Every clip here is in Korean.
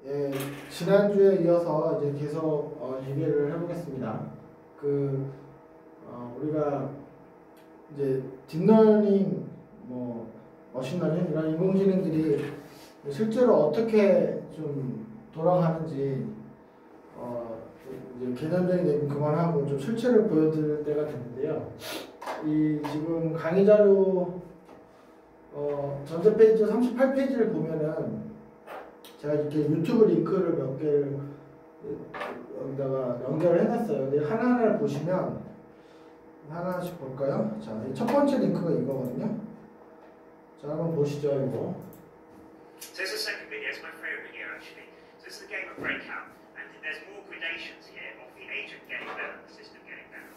예, 지난주에 이어서 이제 계속 얘기를 해보겠습니다. 우리가 이제 딥러닝, 머신러닝 이런 인공지능들이 실제로 어떻게 좀 돌아가는지 이제 개념적인 얘기 그만하고 좀 실체를 보여드릴 때가 됐는데요. 이 지금 강의 자료 전체 페이지 38페이지를 보면은 제가 이렇게 유튜브 링크를 몇 개를 여기다가 연결을 해놨어요. 근데 하나하나를 보시면 하나씩 볼까요? 자, 첫 번째 링크가 이거거든요. 자, 한번 보시죠, 이거. So this is the second video, it's my favourite video actually. So this is the game of Breakout, and there's more gradations here of the agent getting better, the system getting better.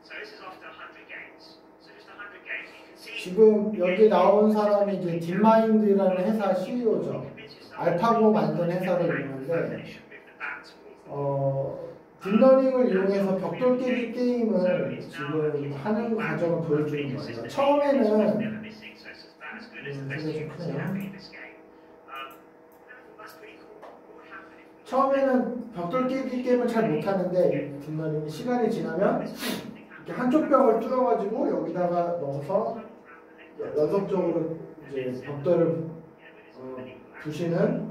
So this is after 100 games. So just 100 games, you can see. 지금 여기 나온 사람이 이제 딥마인드라는 회사 CEO죠. 알파고 만든 회사를 이용하는데 딥러닝을 이용해서 벽돌 깨기 게임을 지금 하는 과정을 보여주는 거예요. 처음에는 벽돌 깨기 게임을 잘 못하는데 딥러닝이 시간이 지나면 이렇게 한쪽 벽을 뚫어가지고 여기다가 넣어서 연속적으로 이제 벽돌을 부시는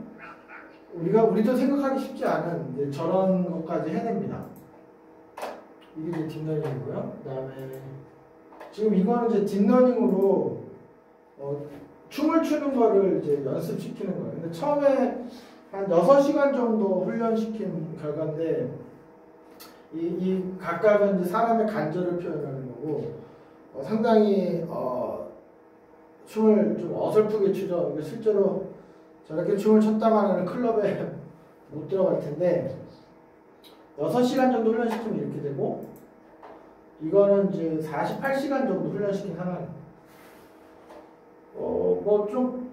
우리도 생각하기 쉽지 않은 이제 저런 것까지 해냅니다. 이게 이제 딥러닝이고요. 그다음에 지금 이거는 이제 딥러닝으로 춤을 추는 거를 이제 연습시키는 거예요. 근데 처음에 한 6시간 정도 훈련시킨 결과인데 이 각각은 이제 사람의 간절을 표현하는 거고 상당히 춤을 좀 어설프게 추죠. 이게 실제로 저렇게 춤을 췄다가는 클럽에 못 들어갈 텐데 6시간 정도 훈련시키면 이렇게 되고 이거는 이제 48시간 정도 훈련시킨 상황. 좀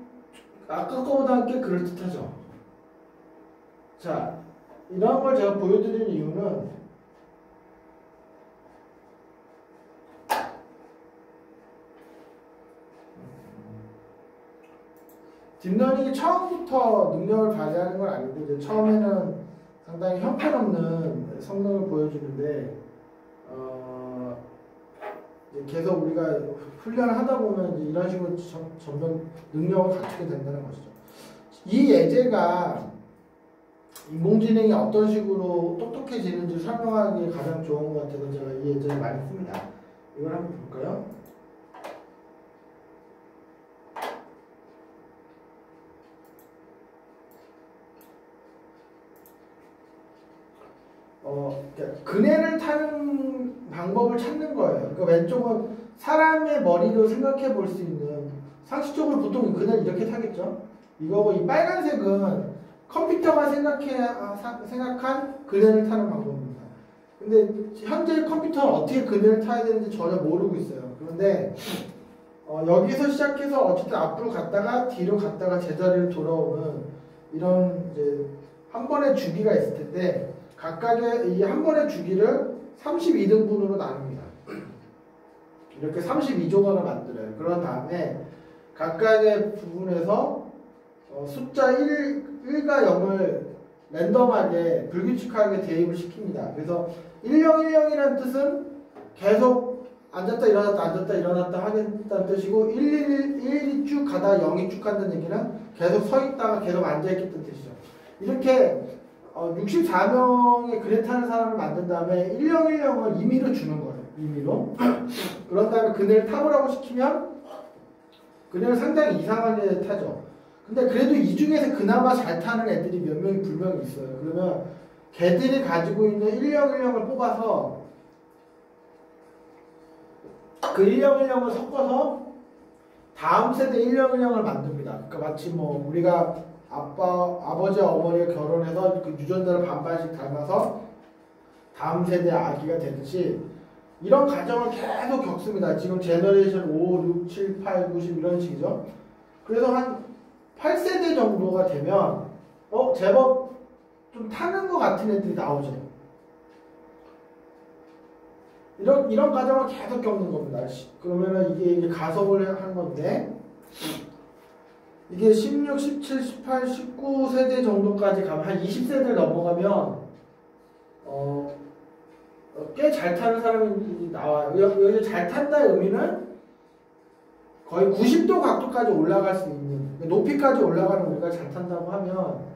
아까 거보다 꽤 그럴듯하죠. 자, 이런 걸 제가 보여드리는 이유는 딥러닝이 처음부터 능력을 발휘하는 건 아니고 이제 처음에는 상당히 형편없는 성능을 보여주는데 이제 계속 우리가 훈련을 하다 보면 이제 이런 식으로 점점 능력을 갖추게 된다는 것이죠. 이 예제가 인공지능이 어떤 식으로 똑똑해지는지 설명하기에 가장 좋은 것 같아서 제가 이 예제를 많이 씁니다. 이걸 한번 볼까요? 그네를 타는 방법을 찾는 거예요. 그러니까 왼쪽은 사람의 머리로 생각해 볼 수 있는 상식적으로 보통 그네를 이렇게 타겠죠. 이거고 이 빨간색은 컴퓨터가 생각한 그네를 타는 방법입니다. 근데 현재 컴퓨터는 어떻게 그네를 타야 되는지 전혀 모르고 있어요. 그런데 여기서 시작해서 어쨌든 앞으로 갔다가 뒤로 갔다가 제자리로 돌아오는 이런 이제 한 번의 주기가 있을 텐데 각각의 이 한 번의 주기를 32등분으로 나눕니다. 이렇게 32조각을 만들어요. 그런 다음에 각각의 부분에서 숫자 1과 0을 랜덤하게 불규칙하게 대입을 시킵니다. 그래서 1010이라는 뜻은 계속 앉았다 일어났다 앉았다 일어났다 하겠다는 뜻이고 1이 쭉 가다 0이 쭉 간다는 얘기는 계속 서 있다가 계속 앉아있겠다는 뜻이죠. 이렇게 64명의 그네 타는 사람을 만든 다음에 1010을 임의로 주는 거예요. 임의로. 그런 다음에 그네를 타보라고 시키면 그네를 상당히 이상하게 타죠. 근데 그래도 이 중에서 그나마 잘 타는 애들이 몇 명이 분명히 있어요. 그러면 걔들이 가지고 있는 1010을 뽑아서 그 1010을 섞어서 다음 세대 1010을 만듭니다. 그러니까 마치 우리가 아버지와 어머니가 결혼해서 그 유전자를 반반씩 닮아서 다음 세대 아기가 되듯이 이런 과정을 계속 겪습니다. 지금 제너레이션 5, 6, 7, 8, 9, 10 이런 식이죠. 그래서 한 8세대 정도가 되면 제법 좀 타는 것 같은 애들이 나오죠. 이런 과정을 계속 겪는 겁니다. 그러면은 이게 가속을 한 건데 이게 16, 17, 18, 19세대 정도까지 가면 한 20세대를 넘어가면 꽤 잘 타는 사람이 나와요. 여기 잘 탄다의 의미는 거의 90도 각도까지 올라갈 수 있는, 높이까지 올라가는 우리가 잘 탄다고 하면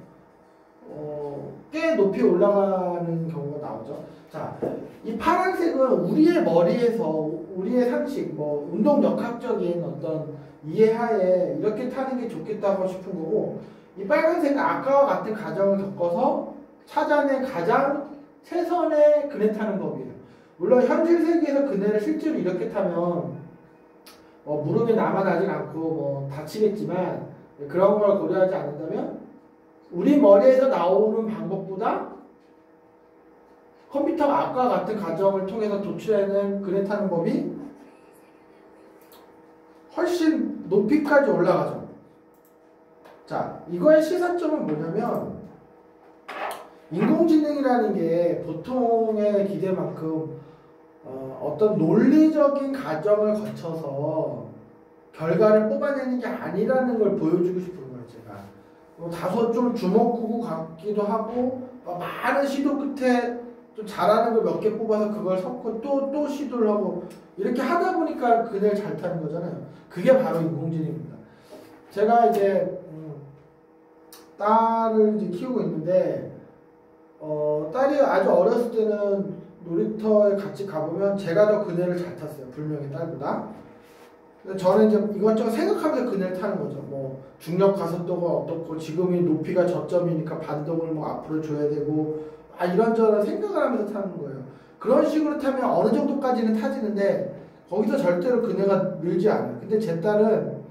꽤 높이 올라가는 경우가 나오죠. 자, 이 파란색은 우리의 머리에서 우리의 상식, 뭐 운동 역학적인 어떤 이해하에 이렇게 타는 게 좋겠다고 싶은 거고, 이 빨간색은 아까와 같은 과정을 겪어서 찾아낸 가장 최선의 그네 타는 법이에요. 물론 현실 세계에서 그네를 실제로 이렇게 타면 무릎에 남아나진 않고 뭐 다치겠지만, 그런 걸 고려하지 않는다면 우리 머리에서 나오는 방법보다 컴퓨터가 아까와 같은 과정을 통해서 도출해낸 그네 타는 법이 훨씬 높이까지 올라가죠. 자, 이거의 시사점은 뭐냐면, 인공지능이라는 게 보통의 기대만큼 어떤 논리적인 과정을 거쳐서 결과를 뽑아내는 게 아니라는 걸 보여주고 싶은 거예요, 제가. 다소 좀 주먹구구 같기도 하고, 많은 시도 끝에 좀 잘하는 걸 몇 개 뽑아서 그걸 섞고 또 시도를 하고, 이렇게 하다 보니까 그네를 잘 타는 거잖아요. 그게 바로 인공지능입니다. 제가 이제 딸을 이제 키우고 있는데, 딸이 아주 어렸을 때는 놀이터에 같이 가보면 제가 더 그네를 잘 탔어요. 불명의 딸보다. 근데 저는 이제 이것저것 생각하면서 그네를 타는 거죠. 뭐 중력 가속도가 어떻고, 지금이 높이가 저점이니까 반동을 뭐 앞으로 줘야 되고, 이런저런 생각을 하면서 타는 거예요. 그런 식으로 타면 어느 정도까지는 타지는데 거기서 절대로 그네가 늘지 않아요. 근데 제 딸은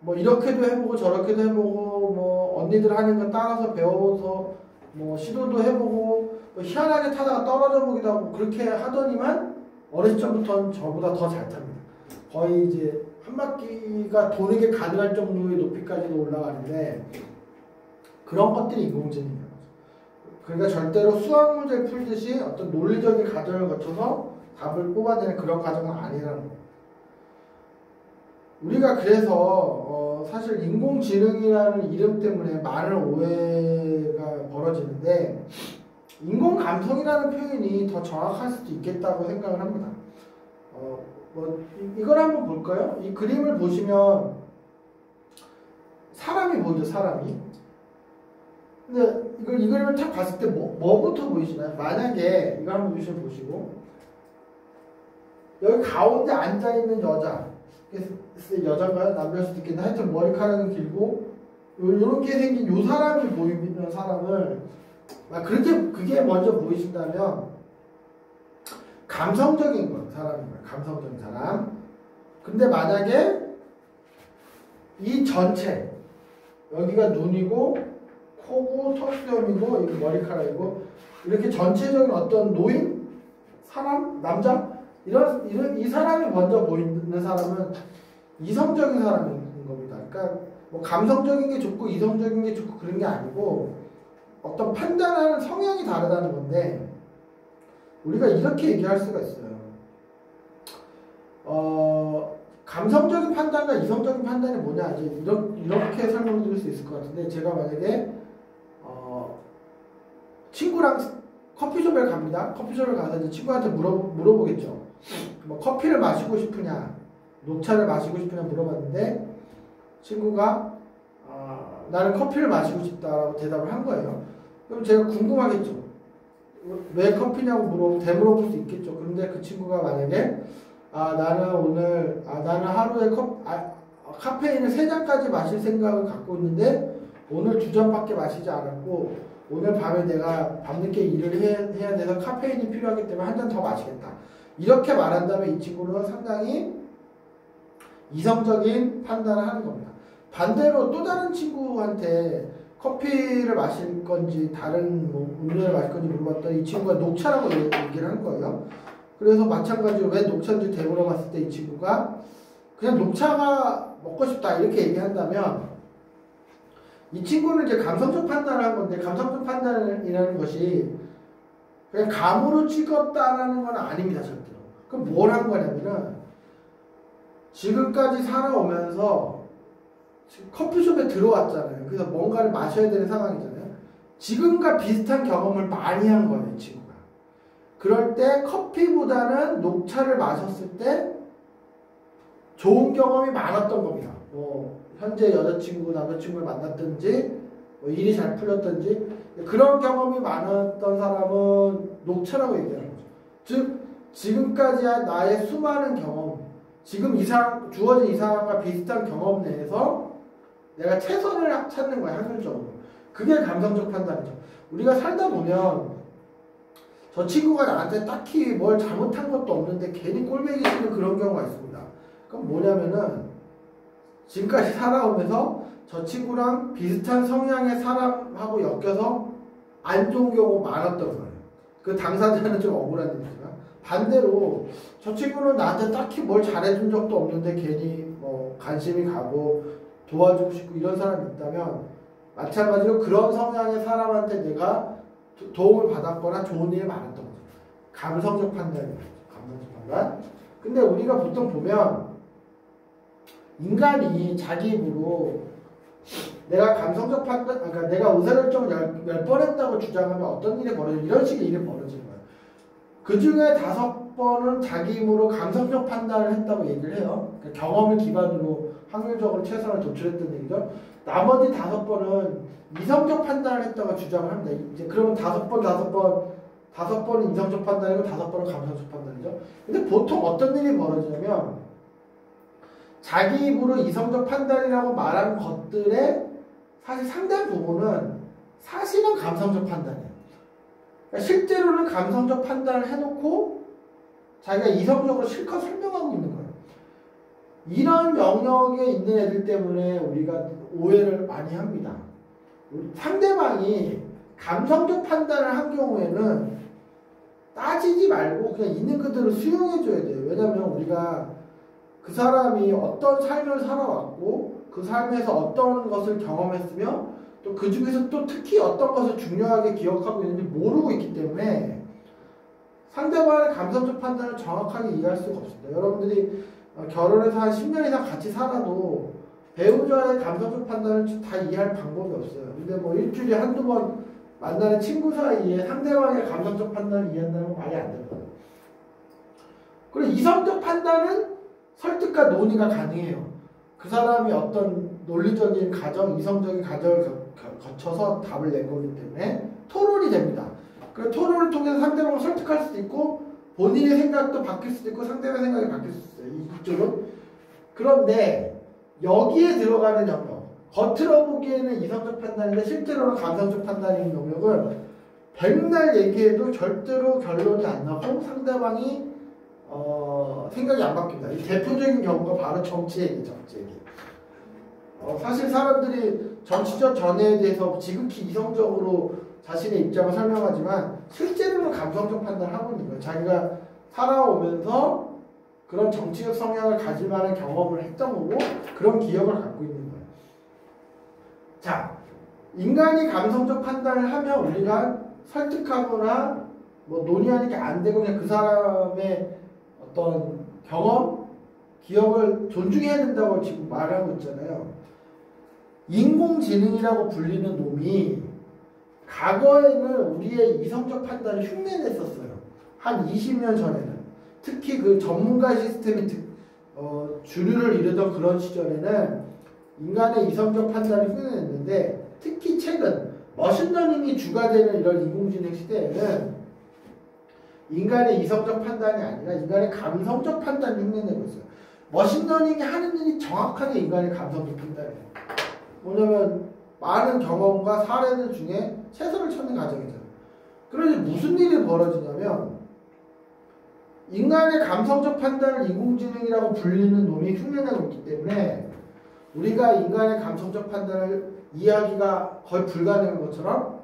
뭐 이렇게도 해보고 저렇게도 해보고, 뭐 언니들 하는 거 따라서 배워서 뭐 시도도 해보고, 뭐 희한하게 타다가 떨어져 보기도 하고, 그렇게 하더니만 어렸을 적부터는 저보다 더 잘 탑니다. 거의 이제 한 바퀴가 도는 게 가능할 정도의 높이까지도 올라가는데, 그런 것들이 인공지능이에요. 그러니까 절대로 수학 문제를 풀듯이 어떤 논리적인 과정을 거쳐서 답을 뽑아내는 그런 과정은 아니라는 거예요. 우리가 그래서 사실 인공지능이라는 이름 때문에 많은 오해가 벌어지는데, 인공감성이라는 표현이 더 정확할 수도 있겠다고 생각을 합니다. 이걸 한번 볼까요? 이 그림을 보시면 사람이 보이죠, 사람이. 근데 이 그림을 딱 봤을 때 뭐부터 보이시나요? 만약에 이거 한번 보시고, 여기 가운데 앉아있는 여자, 여자인가요? 남자일 수도 있겠는데, 하여튼 머리카락은 길고 요렇게 생긴 요 사람이 보이는 사람을, 그게 먼저 보이신다면 감성적인 건 사람인 거예요. 감성적인 사람. 근데 만약에 이 전체, 여기가 눈이고 코고 턱수염이고 여기 머리카락이고, 이렇게 전체적인 어떤 노인? 사람? 남자? 이 사람이 먼저 보이는 사람은 이성적인 사람인 겁니다. 그러니까 뭐 감성적인 게 좋고 이성적인 게 좋고 그런 게 아니고, 어떤 판단하는 성향이 다르다는 건데, 우리가 이렇게 얘기할 수가 있어요. 감성적인 판단과 이성적인 판단이 뭐냐, 이제 이렇게 설명드릴 수 있을 것 같은데, 제가 만약에 친구랑 커피숍에 갑니다. 커피숍에 가서 이제 친구한테 물어보겠죠. 뭐 커피를 마시고 싶으냐, 녹차를 마시고 싶으냐 물어봤는데, 친구가 나는 커피를 마시고 싶다라고 대답을 한 거예요. 그럼 제가 궁금하겠죠. 왜 커피냐고 되물어볼 수 있겠죠. 그런데 그 친구가 만약에 나는 하루에 카페인을 3잔까지 마실 생각을 갖고 있는데 오늘 2잔밖에 마시지 않았고, 오늘 밤에 내가 밤늦게 일을 해야 돼서 카페인이 필요하기 때문에 한 잔 더 마시겠다. 이렇게 말한다면 이 친구는 상당히 이성적인 판단을 하는 겁니다. 반대로 또 다른 친구한테 커피를 마실 건지 다른 뭐 음료를 마실 건지 물어봤더니 이 친구가 녹차라고 얘기를 한 거예요. 그래서 마찬가지로 왜 녹차인지 되물어봤을 때 이 친구가 그냥 녹차가 먹고 싶다 이렇게 얘기한다면, 이 친구는 이제 감성적 판단을 한 건데, 감성적 판단이라는 것이 그냥 감으로 찍었다라는 건 아닙니다, 절대로. 그럼 뭘 한 거냐면은, 지금까지 살아오면서 커피숍에 들어왔잖아요. 그래서 뭔가를 마셔야 되는 상황이잖아요. 지금과 비슷한 경험을 많이 한 거예요, 이 친구가. 그럴 때 커피보다는 녹차를 마셨을 때 좋은 경험이 많았던 겁니다. 뭐 현재 여자친구, 남자친구를 만났든지 뭐 일이 잘 풀렸든지 그런 경험이 많았던 사람은 녹차라고 얘기하는 거죠. 즉 지금까지 나의 수많은 경험, 지금 주어진 이상과 비슷한 경험 내에서 내가 최선을 찾는 거야, 확률적으로. 그게 감성적 판단이죠. 우리가 살다 보면 저 친구가 나한테 딱히 뭘 잘못한 것도 없는데 괜히 꼴보기 싫은 그런 경우가 있습니다. 그럼 뭐냐면은 지금까지 살아오면서 저 친구랑 비슷한 성향의 사람하고 엮여서 안 좋은 경우가 많았던 거예요. 그 당사자는 좀 억울한 일이지만 반대로 저 친구는 나한테 딱히 뭘 잘해준 적도 없는데 괜히 뭐 관심이 가고 도와주고 싶고 이런 사람이 있다면 마찬가지로 그런 성향의 사람한테 내가 도움을 받았거나 좋은 일이 많았던 거죠. 감성적 판단이죠. 감성적 판단. 근데 우리가 보통 보면 인간이 자기 입으로 내가 감성적 판단, 그러니까 내가 의사결정을 10번 했다고 주장하면 어떤 일이 벌어지고 이런 식의 일이 벌어지는 거예요. 그 중에 5번은 자기 힘으로 감성적 판단을 했다고 얘기를 해요. 그러니까 경험을 기반으로 확률적으로 최선을 도출했던 얘기죠. 나머지 5번은 이성적 판단을 했다고 주장을 합니다. 이제 그러면 5번은 이성적 판단이고 5번은 감성적 판단이죠. 근데 보통 어떤 일이 벌어지냐면 자기 입으로 이성적 판단이라고 말한 것들의 사실 상당 부분은 사실은 감성적 판단이에요. 그러니까 실제로는 감성적 판단을 해놓고 자기가 이성적으로 실컷 설명하고 있는 거예요. 이런 영역에 있는 애들 때문에 우리가 오해를 많이 합니다. 상대방이 감성적 판단을 한 경우에는 따지지 말고 그냥 있는 그대로 수용해줘야 돼요. 왜냐하면 우리가 그 사람이 어떤 삶을 살아왔고 그 삶에서 어떤 것을 경험했으며 또 그 중에서 또 특히 어떤 것을 중요하게 기억하고 있는지 모르고 있기 때문에 상대방의 감성적 판단을 정확하게 이해할 수가 없습니다. 여러분들이 결혼해서 한 10년 이상 같이 살아도 배우자의 감성적 판단을 다 이해할 방법이 없어요. 근데 뭐 일주일에 한두 번 만나는 친구 사이에 상대방의 감성적 판단을 이해한다는 건 말이 안 되는 거예요. 그리고 이성적 판단은 설득과 논의가 가능해요. 그 사람이 어떤 논리적인 가정, 이성적인 가정을 거쳐서 답을 낸 거기 때문에 토론이 됩니다. 그 토론을 통해서 상대방을 설득할 수도 있고 본인의 생각도 바뀔 수도 있고 상대방의 생각이 바뀔 수도 있어요. 이쪽은. 그런데 여기에 들어가는 영역, 겉으로 보기에는 이성적 판단인데 실제로는 감성적 판단인 영역을 백날 얘기해도 절대로 결론이 안 나고 상대방이 생각이 안 바뀝니다. 이 대표적인 경우가 바로 정치 얘기죠. 정치 얘기. 사실 사람들이 정치적 전해에 대해서 지극히 이성적으로 자신의 입장을 설명하지만 실제로는 감성적 판단을 하고 있는 거예요. 자기가 살아오면서 그런 정치적 성향을 가질 만한 경험을 했던 거고 그런 기억을 갖고 있는 거예요. 자, 인간이 감성적 판단을 하면 우리가 설득하거나 뭐 논의하는 게 안 되고 그냥 그 사람의 어떤 경험, 기억을 존중해야 된다고 지금 말하고 있잖아요. 인공지능이라고 불리는 놈이 과거에는 우리의 이성적 판단을 흉내냈었어요. 한 20년 전에는. 특히 그 전문가 시스템이 주류를 이루던 그런 시절에는 인간의 이성적 판단을 흉내냈는데 특히 최근 머신러닝이 주가 되는 이런 인공지능 시대에는 인간의 이성적 판단이 아니라 인간의 감성적 판단을 흉내내고 있어요. 머신러닝이 하는 일이 정확하게 인간의 감성적 판단이에요. 뭐냐면 많은 경험과 사례들 중에 최선을 찾는 과정이잖아요. 그러니 무슨 일이 벌어지냐면 인간의 감성적 판단을 인공지능이라고 불리는 놈이 흉내내고 있기 때문에 우리가 인간의 감성적 판단을 이해하기가 거의 불가능한 것처럼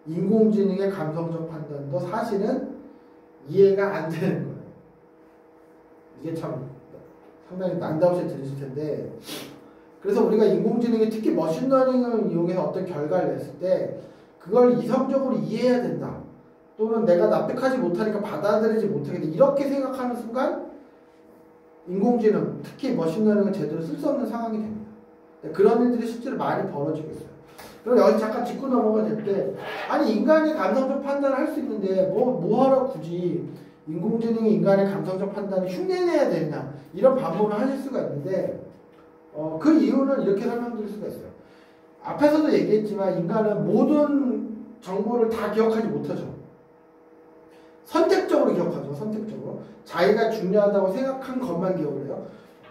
인공지능의 감성적 판단도 사실은 이해가 안 되는 거예요. 이게 참 상당히 난다우시 들으실 텐데 그래서 우리가 인공지능이 특히 머신러닝을 이용해서 어떤 결과를 냈을 때 그걸 이성적으로 이해해야 된다. 또는 내가 납득하지 못하니까 받아들이지 못하겠다. 이렇게 생각하는 순간 인공지능, 특히 머신러닝을 제대로 쓸 수 없는 상황이 됩니다. 그런 일들이 실제로 많이 벌어지고 있어요. 그럼 여기서 잠깐 짚고 넘어가 될 때, 아니 인간이 감성적 판단을 할 수 있는데 뭐하러 굳이 인공지능이 인간의 감성적 판단을 흉내내야 되냐, 이런 반문을 하실 수가 있는데, 그 이유는 이렇게 설명드릴 수가 있어요. 앞에서도 얘기했지만 인간은 모든 정보를 다 기억하지 못하죠. 선택적으로 기억하죠. 선택적으로. 자기가 중요하다고 생각한 것만 기억을 해요.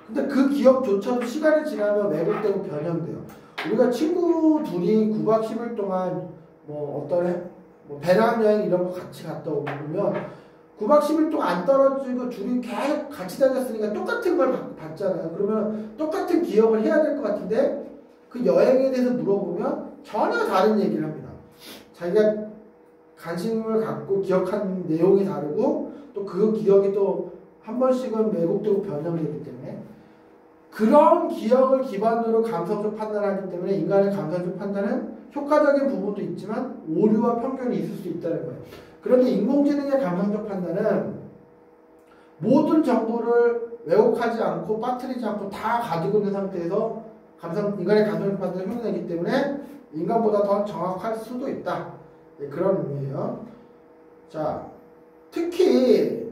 근데 그 기억조차도 시간이 지나면 왜곡되고 변형돼요. 우리가 친구 둘이 9박 10일 동안 배낭여행 이런 거 같이 갔다 오면 9박 10일 동안 안 떨어지고 둘이 계속 같이 다녔으니까 똑같은 걸 봤잖아요. 그러면 똑같은 기억을 해야 될 것 같은데 그 여행에 대해서 물어보면 전혀 다른 얘기를 합니다. 자기가 관심을 갖고 기억한 내용이 다르고 또 그 기억이 또 한 번씩은 왜곡되고 변형되기 때문에 그런 기억을 기반으로 감성적 판단을 하기 때문에 인간의 감성적 판단은 효과적인 부분도 있지만 오류와 편견이 있을 수 있다는 거예요. 그런데 인공지능의 감성적 판단은 모든 정보를 왜곡하지 않고 빠뜨리지 않고 다 가지고 있는 상태에서 인간의 감성적 판단을 흉내내기 때문에 인간보다 더 정확할 수도 있다. 네, 그런 의미예요. 자, 특히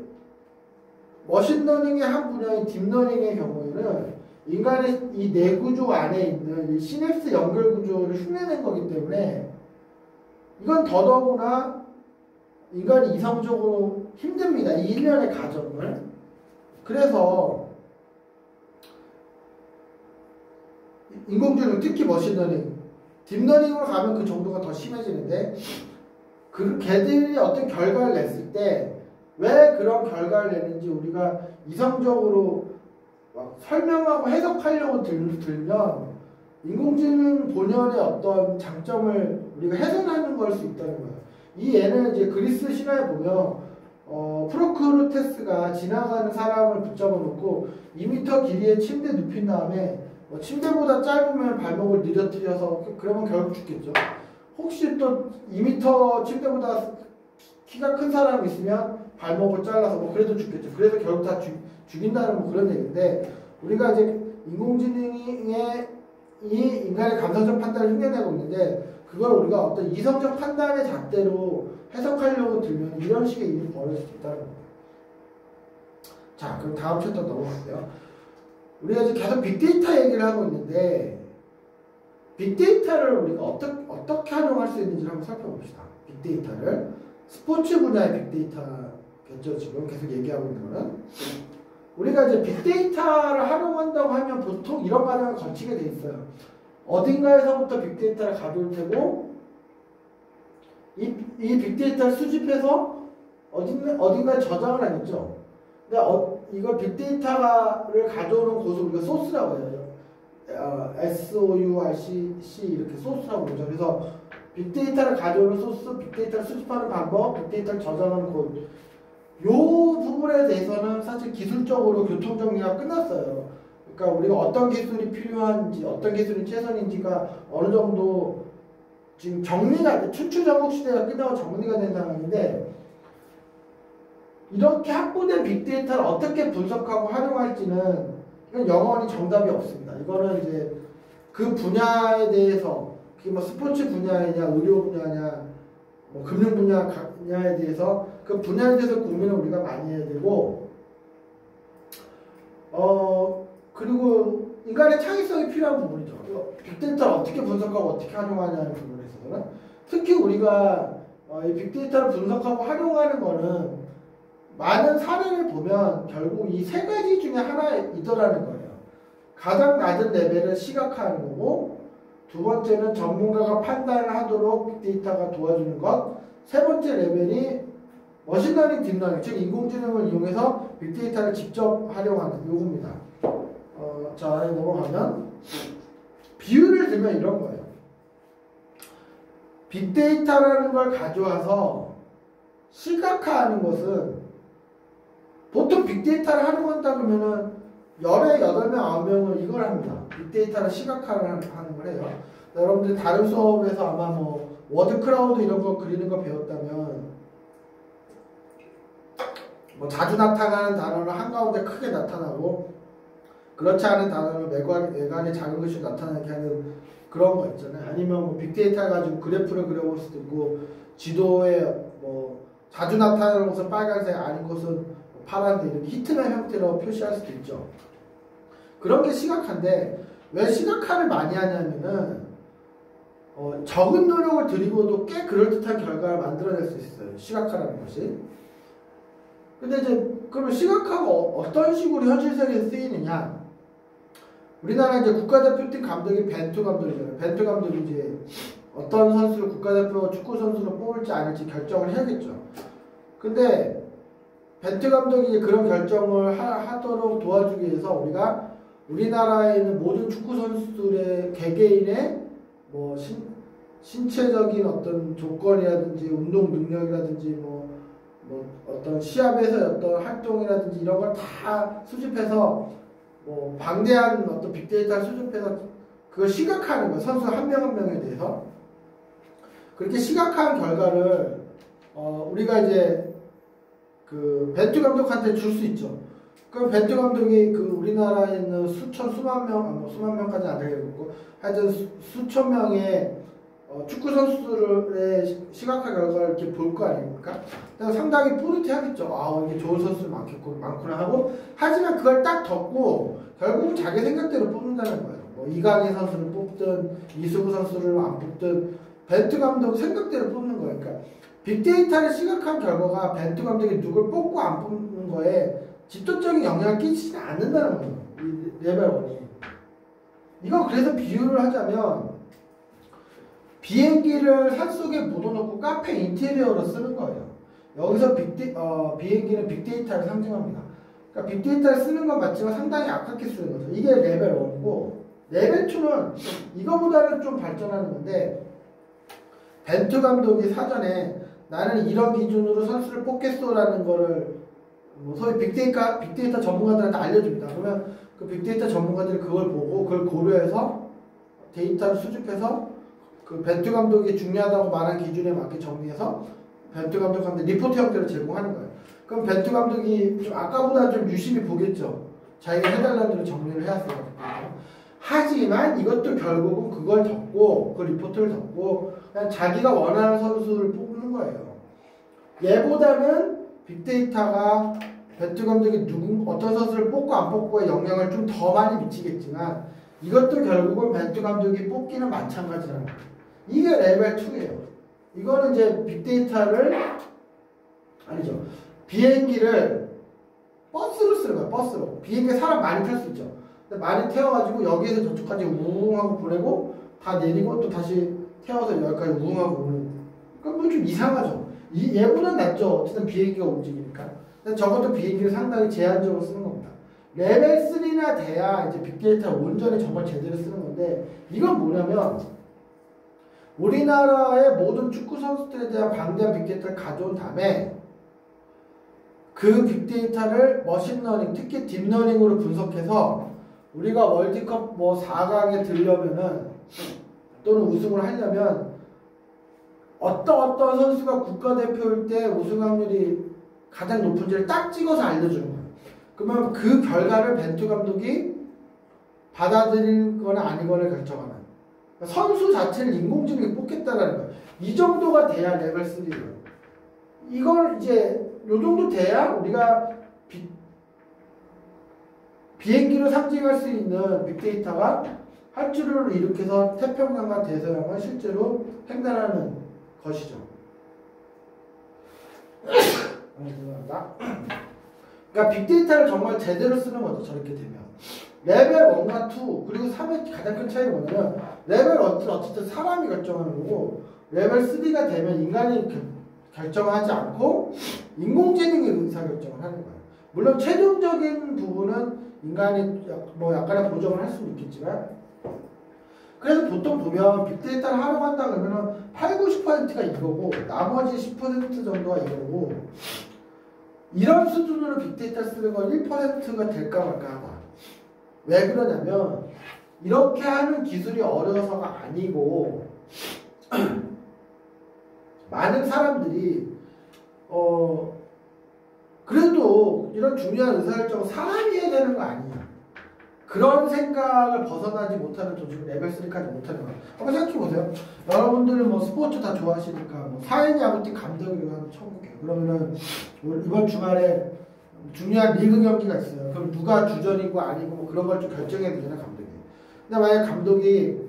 머신러닝의 한 분야인 딥러닝의 경우에는 인간의 이 뇌구조 안에 있는 이 시냅스 연결 구조를 흉내낸 거기 때문에 이건 더더구나 인간이 이성적으로 힘듭니다. 이 일련의 과정을. 그래서 인공지능, 특히 머신러닝, 딥러닝으로 가면 그 정도가 더 심해지는데 걔들이 어떤 결과를 냈을 때 왜 그런 결과를 내는지 우리가 이성적으로 막 설명하고 해석하려고 들면 인공지능 본연의 어떤 장점을 우리가 훼손하는 걸 수 있다는 거예요. 이 예는 이제 그리스 신화에 보면 프로크루테스가 지나가는 사람을 붙잡아 놓고 2m 길이의 침대 눕힌 다음에 침대보다 짧으면 발목을 늘어뜨려서 그러면 결국 죽겠죠. 혹시 또 2m 침대보다 키가 큰 사람이 있으면 발목을 잘라서 그래도 죽겠죠. 그래서 결국 다 죽인다는 그런 얘기인데 우리가 이제 인공지능의 이 인간의 감성적 판단을 흉내내고 있는데 그걸 우리가 어떤 이성적 판단의 잣대로 해석하려고 들면 이런 식의 일이 벌어질 수 있다는 겁니다. 자, 그럼 다음 챕터 넘어갈게요. 우리가 이제 계속 빅데이터 얘기를 하고 있는데 빅데이터를 우리가 어떻게 활용할 수 있는지를 한번 살펴봅시다. 빅데이터를 스포츠 분야의 빅데이터겠죠. 지금 계속 얘기하고 있는 거는 우리가 이제 빅데이터를 활용한다고 하면 보통 이런 과정을 거치게 돼 있어요. 어딘가에서부터 빅데이터를 가져올 테고 이 빅데이터를 수집해서 어딘가에 저장을 하겠죠. 근데 이걸 빅데이터를 가져오는 곳을 우리가 소스라고 해요. SOURC 이렇게 소스라고 그러죠. 그래서 빅데이터를 가져오는 소스, 빅데이터를 수집하는 방법, 빅데이터를 저장하는 곳. 요 부분에 대해서는 사실 기술적으로 교통정리가 끝났어요. 그러니까 우리가 어떤 기술이 필요한지, 어떤 기술이 최선인지가 어느 정도 지금 정리가, 춘추전국 시대가 끝나고 정리가 된 상황인데 이렇게 확보된 빅데이터를 어떻게 분석하고 활용할지는 이건 영원히 정답이 없습니다. 이거는 이제 그 분야에 대해서 그게 뭐 스포츠 분야이냐, 의료 분야냐, 뭐 금융 분야에 대해서 그 분야에 대해서 고민을 우리가 많이 해야 되고, 그리고 인간의 창의성이 필요한 부분이죠. 빅데이터를 어떻게 분석하고 어떻게 활용하냐는 부분에 있어서는 특히 우리가 이 빅데이터를 분석하고 활용하는 거는 많은 사례를 보면 결국 이 세 가지 중에 하나이더라는 거예요. 가장 낮은 레벨을 시각화하는 거고, 두 번째는 전문가가 판단을 하도록 빅데이터가 도와주는 것, 세 번째 레벨이 머신러닝, 딥러닝, 즉 인공지능을 이용해서 빅데이터를 직접 활용하는 요겁니다. 자, 넘어가면 비유를 들면 이런 거예요. 빅데이터라는 걸 가져와서 시각화하는 것은 보통 빅데이터를 활용한다 그러면은 열에 8명, 9명은 이걸 합니다. 빅데이터를 시각화를 하는 걸 해요. 여러분들 다른 수업에서 아마 뭐 워드 클라우드 이런 거 그리는 거 배웠다면 뭐 자주 나타나는 단어는 한가운데 크게 나타나고 그렇지 않은 단어를 외곽에 작은 글씨로 나타나게 하는 그런 거 있잖아요. 아니면 뭐 빅데이터 가지고 그래프를 그려볼 수도 있고, 지도에 뭐 자주 나타나는 곳은 빨간색, 아닌 곳은 파란색, 이렇게 히트맵 형태로 표시할 수도 있죠. 그런 게 시각화인데, 왜 시각화를 많이 하냐면은 적은 노력을 들이고도 꽤 그럴듯한 결과를 만들어낼 수 있어요. 시각화라는 것이. 근데 이제 그러면 시각화가 어떤 식으로 현실세계에 쓰이느냐? 우리나라 이제 국가대표팀 감독이 벤투 감독이잖아요. 벤투 감독이 이제 어떤 선수를 국가대표 축구 선수로 뽑을지 아닐지 결정을 해야겠죠. 근데 벤투 감독이 그런 결정을 하도록 도와주기 위해서 우리가 우리나라에 있는 모든 축구 선수들의 개개인의 뭐 신체적인 어떤 조건이라든지 운동 능력이라든지 뭐 어떤 시합에서의 어떤 활동이라든지 이런 걸 다 수집해서 뭐 방대한 어떤 빅데이터를 수집해서 그걸 시각화하는 거예요. 선수 한 명 한 명에 대해서. 그렇게 시각화한 결과를 우리가 이제 그 벤투 감독한테 줄 수 있죠. 그럼 벤투 감독이 그 우리나라에 있는 수만 명까지는 안 되겠고 하여튼 수천 명의 축구 선수들의 시각화 결과를 이렇게 볼 거 아닙니까? 상당히 뿌듯해하겠죠. 아, 이게 좋은 선수들 많구나 하고. 하지만 그걸 딱 덮고 결국은 자기 생각대로 뽑는다는 거예요. 뭐 이강인 선수를 뽑든 이수구 선수를 안 뽑든 벤투 감독 생각대로 뽑는 거예요. 그러니까 빅데이터를 시각한 결과가 벤투 감독이 누굴 뽑고 안 뽑는 거에 직접적인 영향을 끼치지 않는다는 거예요. 이 레벨 1이. 이거 그래서 비유를 하자면 비행기를 산속에 묻어놓고 카페 인테리어로 쓰는 거예요. 여기서 비행기는 빅데이터를 상징합니다. 그러니까 빅데이터를 쓰는 건 맞지만 상당히 아깝게 쓰는 거죠. 이게 레벨 1이고 레벨 2는 이거보다는 좀 발전하는 건데 벤투 감독이 사전에 나는 이런 기준으로 선수를 뽑겠소라는 거를 뭐 소위 빅데이터 전문가들한테 알려줍니다. 그러면 그 빅데이터 전문가들이 그걸 보고 그걸 고려해서 데이터를 수집해서 그 벤투 감독이 중요하다고 말한 기준에 맞게 정리해서 벤투 감독한테 리포트 형태로 제공하는 거예요. 그럼 벤투 감독이 좀 아까보다 좀 유심히 보겠죠. 자기가 해달라는 대로 정리를 해왔어요. 하지만 이것도 결국은 그걸 덮고 그 리포트를 덮고 그냥 자기가 원하는 선수를 뽑는 거예요. 얘보다는 빅데이터가 벤투 감독이 어떤 선수를 뽑고 안 뽑고에 영향을 좀 더 많이 미치겠지만 이것도 결국은 벤투 감독이 뽑기는 마찬가지라는 거예요. 이게 레벨 2예요. 이거는 이제 빅데이터를 아니죠. 비행기를 버스로 쓰는 거예요. 버스로. 비행기에 사람 많이 탈 수 있죠. 근데 많이 태워가지고 여기에서 저쪽까지 우웅 하고 보내고 다 내리고 또 다시 태워서 여기까지 우웅 하고 오는. 그럼 뭐 좀 이상하죠. 얘보다 낫죠. 어쨌든 비행기가 움직이니까. 근데 저것도 비행기를 상당히 제한적으로 쓰는 겁니다. 레벨 3나 돼야 이제 빅데이터 온전히 정말 제대로 쓰는 건데 이건 뭐냐면 우리나라의 모든 축구 선수들에 대한 방대한 빅데이터를 가져온 다음에 그 빅데이터를 머신러닝, 특히 딥러닝으로 분석해서 우리가 월드컵 뭐 4강에 들려면은 또는 우승을 하려면 어떤 선수가 국가대표일 때 우승 확률이 가장 높은지를 딱 찍어서 알려주는 거예요. 그러면 그 결과를 벤투 감독이 받아들일 거나 아니거나 결정하는. 선수 자체를 인공지능이 뽑겠다라는 거예요. 이 정도가 돼야 레벨 3예요. 이걸 이제 요 정도 돼야 우리가 비행기로 상징할 수 있는 빅데이터가 활주로를 일으켜서 태평양과 대서양을 실제로 횡단하는 것이죠. 그러니까 빅데이터를 정말 제대로 쓰는 거죠. 저렇게 되면. 레벨 1과 2 그리고 3의 가장 큰 차이가 뭐냐면 레벨 1은 어쨌든 사람이 결정하는 거고 레벨 3가 되면 인간이 결정하지 않고 인공지능이 의사결정을 하는 거예요. 물론 최종적인 부분은 인간이 뭐 약간의 보정을 할 수는 있겠지만 그래서 보통 보면 빅데이터를 활용한다 그러면 80-90%가 이거고 나머지 10% 정도가 이거고 이런 수준으로 빅데이터 쓰는 건 1%가 될까 말까 하다. 왜 그러냐면 이렇게 하는 기술이 어려워서가 아니고 많은 사람들이 그래도 이런 중요한 의사결정은 사람이 해야 되는 거 아니야. 그런 생각을 벗어나지 못하는 또 지금 레벨 3까지 못하는 거예요. 한번 생각해보세요. 여러분들은 뭐 스포츠 다 좋아하시니까 뭐 사회인 야구팀 감독이라고 한번 쳐볼게요. 그러면은 이번 주말에 중요한 리그 경기가 있어요. 그럼 누가 주전이고 아니고 뭐 그런 걸 좀 결정해야 되잖아, 감독이. 근데 만약 감독이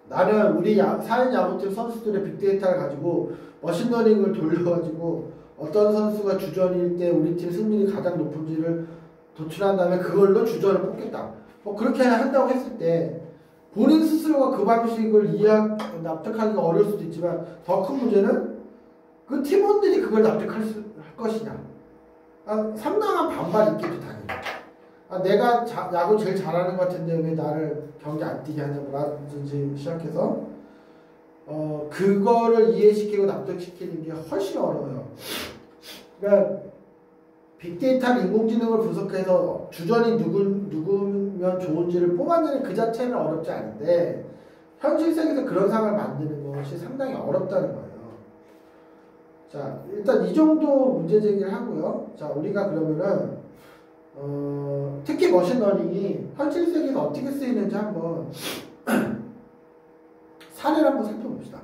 나는 우리 사회인 야구팀 선수들의 빅데이터를 가지고 머신러닝을 돌려가지고 어떤 선수가 주전일 때 우리 팀 승률이 가장 높은지를 도출한 다음에 그걸로 주전을 뽑겠다. 뭐 그렇게 한다고 했을 때 본인 스스로가 그 방식을 납득하기가 어려울 수도 있지만 더 큰 문제는 그 팀원들이 그걸 납득할 것이냐. 상당한 반발이 있겠죠, 당연히. 내가 야구 제일 잘하는 것 같은데 왜 나를 경기 안 뛰게 하냐고 라든지 시작해서 그거를 이해시키고 납득시키는 게 훨씬 어려워요. 그러니까 빅데이터를 인공지능을 분석해서 주전이 누구면 좋은지를 뽑아내는 그 자체는 어렵지 않은데 현실 세계에서 그런 상황을 만드는 것이 상당히 어렵다는 거예요. 자, 일단 이 정도 문제 제기를 하고요. 자, 우리가 그러면은 특히 머신러닝이 현실 세계에서 어떻게 쓰이는지 한번 사례를 한번 살펴봅시다.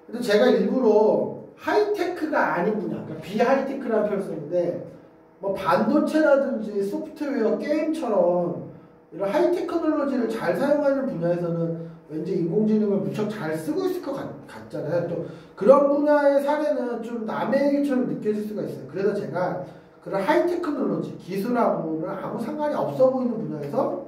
근데 제가 일부러 하이테크가 아닌 분야, 그러니까 비하이테크라는 표현을 쓰는데 뭐 반도체라든지 소프트웨어, 게임처럼 이런 하이테크놀로지를 잘 사용하는 분야에서는 왠지 인공지능을 무척 잘 쓰고 있을 것 같잖아요. 또 그런 분야의 사례는 좀 남의 얘기처럼 느껴질 수가 있어요. 그래서 제가 그런 하이테크놀로지, 기술하고는 아무 상관이 없어 보이는 분야에서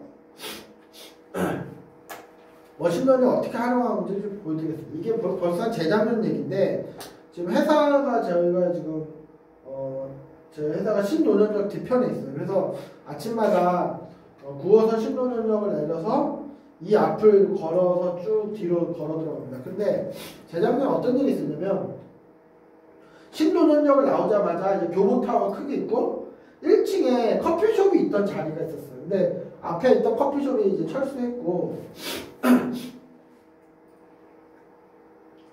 머신러닝을 어떻게 활용하는지 좀 보여드리겠습니다. 이게 벌써 재작년 얘기인데 지금 회사가 저희가 지금 저희 회사가 신논현역 뒤편에 있어요. 그래서 아침마다 9호선 신논현역을 내려서 이 앞을 걸어서 쭉 뒤로 걸어 들어갑니다. 근데 재작년에 어떤 일이 있었냐면 신논현역을 나오자마자 이제 교보타워가 크게 있고 1층에 커피숍이 있던 자리가 있었어요. 근데 앞에 있던 커피숍이 이제 철수했고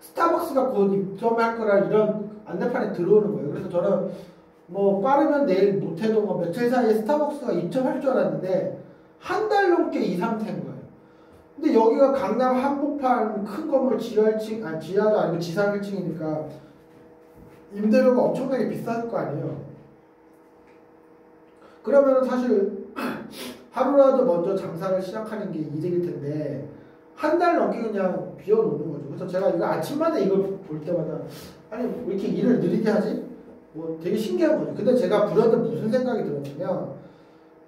스타벅스가 곧 입점할 거라 이런 안내판에 들어오는 거예요. 그래서 저는 뭐 빠르면 내일 못해도 뭐 며칠 사이에 스타벅스가 입점할 줄 알았는데 한 달 넘게 이 상태인 거예요. 근데 여기가 강남 한복판 큰 건물 지하도 아니고 지상 1층이니까 임대료가 엄청나게 비쌀 거 아니에요. 그러면 사실 하루라도 먼저 장사를 시작하는 게 이득일 텐데 한 달 넘게 그냥 비워놓는 거죠. 그래서 제가 이거 아침마다 이걸 볼 때마다 아니 왜 이렇게 일을 느리게 하지? 뭐 되게 신기한 거죠. 근데 제가 불현듯 무슨 생각이 들었냐면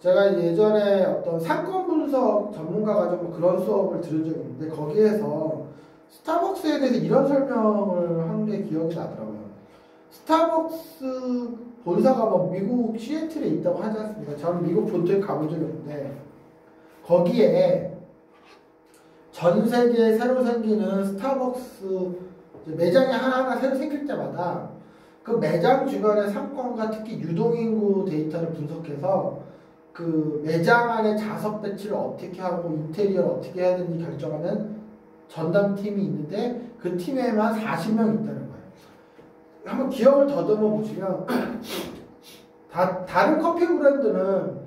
제가 예전에 어떤 사건 분석 전문가가 좀 그런 수업을 들은 적이 있는데 거기에서 스타벅스에 대해서 이런 설명을 한 게 기억이 나더라고요. 스타벅스 본사가 뭐 미국 시애틀에 있다고 하지 않습니까? 저는 미국 본토에 가본 적이 없는데 거기에 전 세계에 새로 생기는 스타벅스 매장이 하나하나 새로 생길 때마다 그 매장 주변의 상권과 특히 유동인구 데이터를 분석해서 그 매장 안에 좌석 배치를 어떻게 하고 인테리어를 어떻게 해야 되는지 결정하는 전담팀이 있는데 그 팀에만 40명 있다는 거예요. 한번 기억을 더듬어 보시면 다른 커피 브랜드는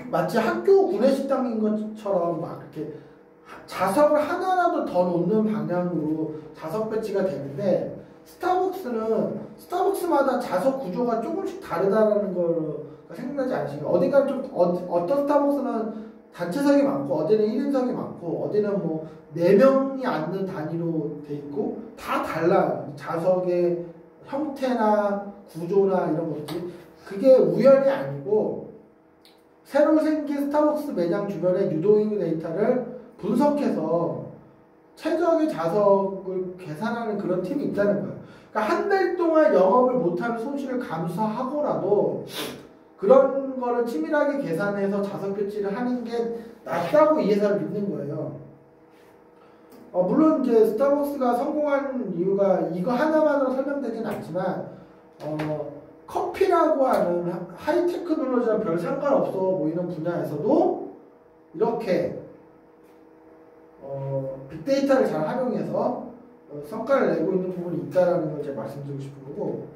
마치 학교 구내식당인 것처럼 막 이렇게 좌석을 하나라도 더 놓는 방향으로 좌석 배치가 되는데 스타벅스마다 좌석 구조가 조금씩 다르다는 거가 생각나지 않으시나요? 어딘가 좀 어떤 스타벅스는 단체석이 많고 어디는 1인석이 많고 어디는 뭐 4명이 앉는 단위로 돼 있고 다 달라요. 좌석의 형태나 구조나 이런 것들이 그게 우연이 아니고 새로 생긴 스타벅스 매장 주변의 유동인구 데이터를 분석해서 최적의 좌석을 계산하는 그런 팀이 있다는 거예요. 그러니까 한 달 동안 영업을 못하는 손실을 감수하고라도 그런 거를 치밀하게 계산해서 좌석 배치를 하는 게 낫다고 이 회사를 믿는 거예요. 물론 이제 스타벅스가 성공한 이유가 이거 하나만으로 설명되진 않지만 커피라고 하는 하이테크놀로지랑 별 상관없어 보이는 분야에서도 이렇게 빅데이터를 잘 활용해서 성과를 내고 있는 부분이 있다는 걸 제가 말씀드리고 싶은 거고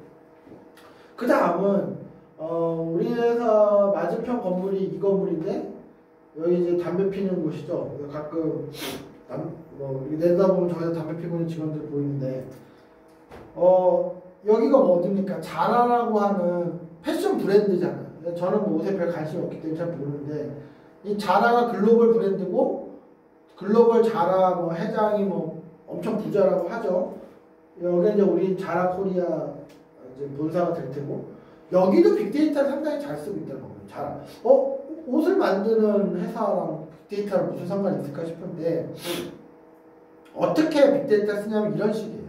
그 다음은 우리 회사 맞은편 건물이 이 건물인데 여기 이제 담배 피는 곳이죠. 가끔 내다보면 저기서 담배 피고 있는 직원들 보이는데 여기가 뭐 어딥니까? 자라라고 하는 패션 브랜드잖아요. 저는 뭐 옷에 별 관심이 없기 때문에 잘 모르는데 이 자라가 글로벌 브랜드고 글로벌 자라 뭐 회장이 뭐 엄청 부자라고 하죠. 여기 이제 우리 자라 코리아 이제 본사가 될 테고 여기도 빅데이터를 상당히 잘 쓰고 있다는 거예요. 자라. 옷을 만드는 회사랑 빅데이터랑 무슨 상관이 있을까 싶은데 어떻게 빅데이터 쓰냐면 이런 식이에요.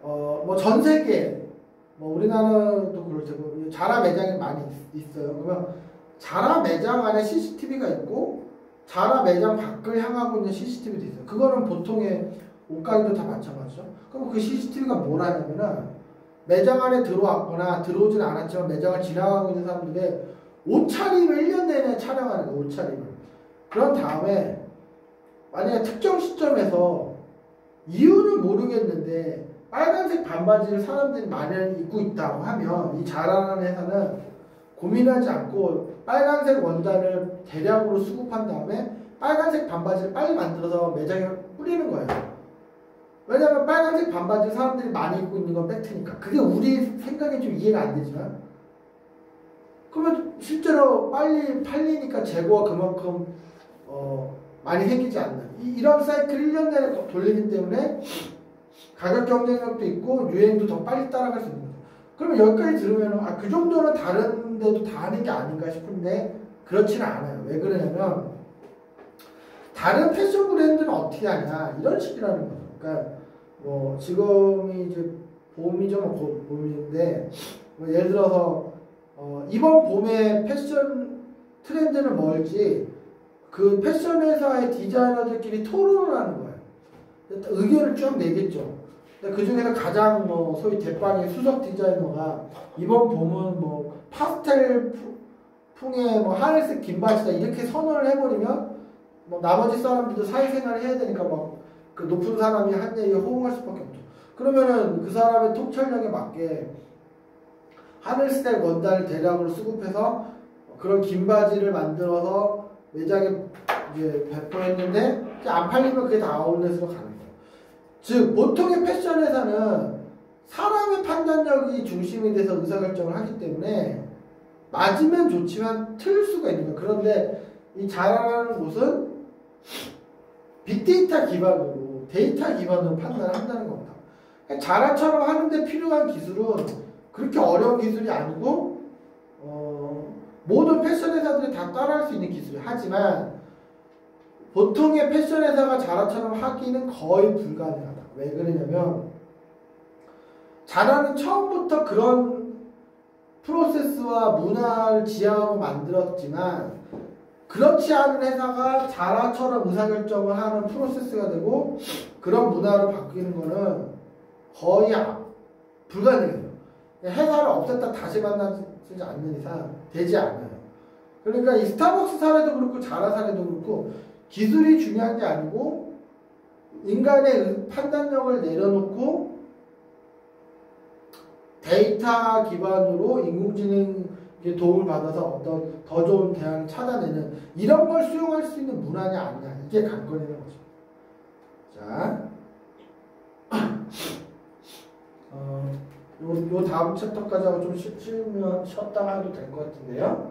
뭐 전 세계 뭐 우리나라도 그럴 테고 자라 매장이 많이 있어요. 그러면 자라 매장 안에 CCTV가 있고 자라 매장 밖을 향하고 있는 CCTV도 있어요. 그거는 보통의 옷가게도 다 마찬가지죠. 그럼 그 CCTV가 뭘 하냐면은 매장 안에 들어왔거나 들어오진 않았지만 매장을 지나가고 있는 사람들의 옷차림을 1년 내내 촬영하는 거예요. 옷차림을. 그런 다음에 만약에 특정 시점에서 이유는 모르겠는데 빨간색 반바지를 사람들이 많이 입고 있다고 하면 이 자라라는 회사는 고민하지 않고 빨간색 원단을 대량으로 수급한 다음에 빨간색 반바지를 빨리 만들어서 매장에 뿌리는 거예요. 왜냐면 빨간색 반바지 사람들이 많이 입고 있는 건 팩트니까. 그게 우리 생각에 좀 이해가 안 되지만 그러면 실제로 빨리 팔리니까 재고가 그만큼 많이 생기지 않는 이런 사이클 1년 내내 돌리기 때문에 가격 경쟁력도 있고 유행도 더 빨리 따라갈 수 있는 거죠. 그러면 여기까지 들으면 그 정도는 다른 데도 다 하는 게 아닌가 싶은데 그렇지는 않아요. 왜 그러냐면 다른 패션 브랜드는 어떻게 하냐 이런 식이라는 거죠. 그러니까 뭐 지금이 이제 봄이죠. 뭐 봄인데 뭐 예를 들어서 이번 봄에 패션 트렌드는 뭘지 그 패션 회사의 디자이너들끼리 토론을 하는 거예요. 의견을 쭉 내겠죠. 그 중에서 가장 뭐 소위 대빵의 수석 디자이너가 이번 봄은 뭐 파스텔 풍의 뭐 하늘색 긴 바지다 이렇게 선언을 해버리면 뭐 나머지 사람들도 사회생활을 해야 되니까 막 그 높은 사람이 한 얘기에 호응할 수밖에 없죠. 그러면은 그 사람의 통찰력에 맞게 하늘색 원단을 대량으로 수급해서 그런 긴 바지를 만들어서 매장에 이제 배포했는데 안 팔리면 그게 다 아울렛으로 가는 거예요. 즉 보통의 패션 회사는 사람의 판단력이 중심이 돼서 의사결정을 하기 때문에 맞으면 좋지만 틀릴 수가 있는 거예요. 그런데 이 자라라는 곳은 빅데이터 기반으로 데이터 기반으로 판단을 한다는 겁니다. 자라처럼 하는데 필요한 기술은 그렇게 어려운 기술이 아니고 모든 패션 회사들이 다 따라할 수 있는 기술이 하지만 보통의 패션 회사가 자라처럼 하기는 거의 불가능하다. 왜 그러냐면 자라는 처음부터 그런 프로세스와 문화를 지향하고 만들었지만 그렇지 않은 회사가 자라처럼 의사결정을 하는 프로세스가 되고 그런 문화로 바뀌는 거는 거의 불가능해요. 회사를 없앴다 다시 만나지 않는 이상 되지 않아요. 그러니까 이 스타벅스 사례도 그렇고 자라 사례도 그렇고 기술이 중요한 게 아니고 인간의 판단력을 내려놓고 데이터 기반으로 인공지능 도움을 받아서 어떤 더 좋은 대안을 찾아내는 이런 걸 수용할 수 있는 문화냐 아니냐 이게 관건이라는 거죠. 자, 요 다음 챕터까지 하고 좀 쉬었다가 해도 될 것 같은데요.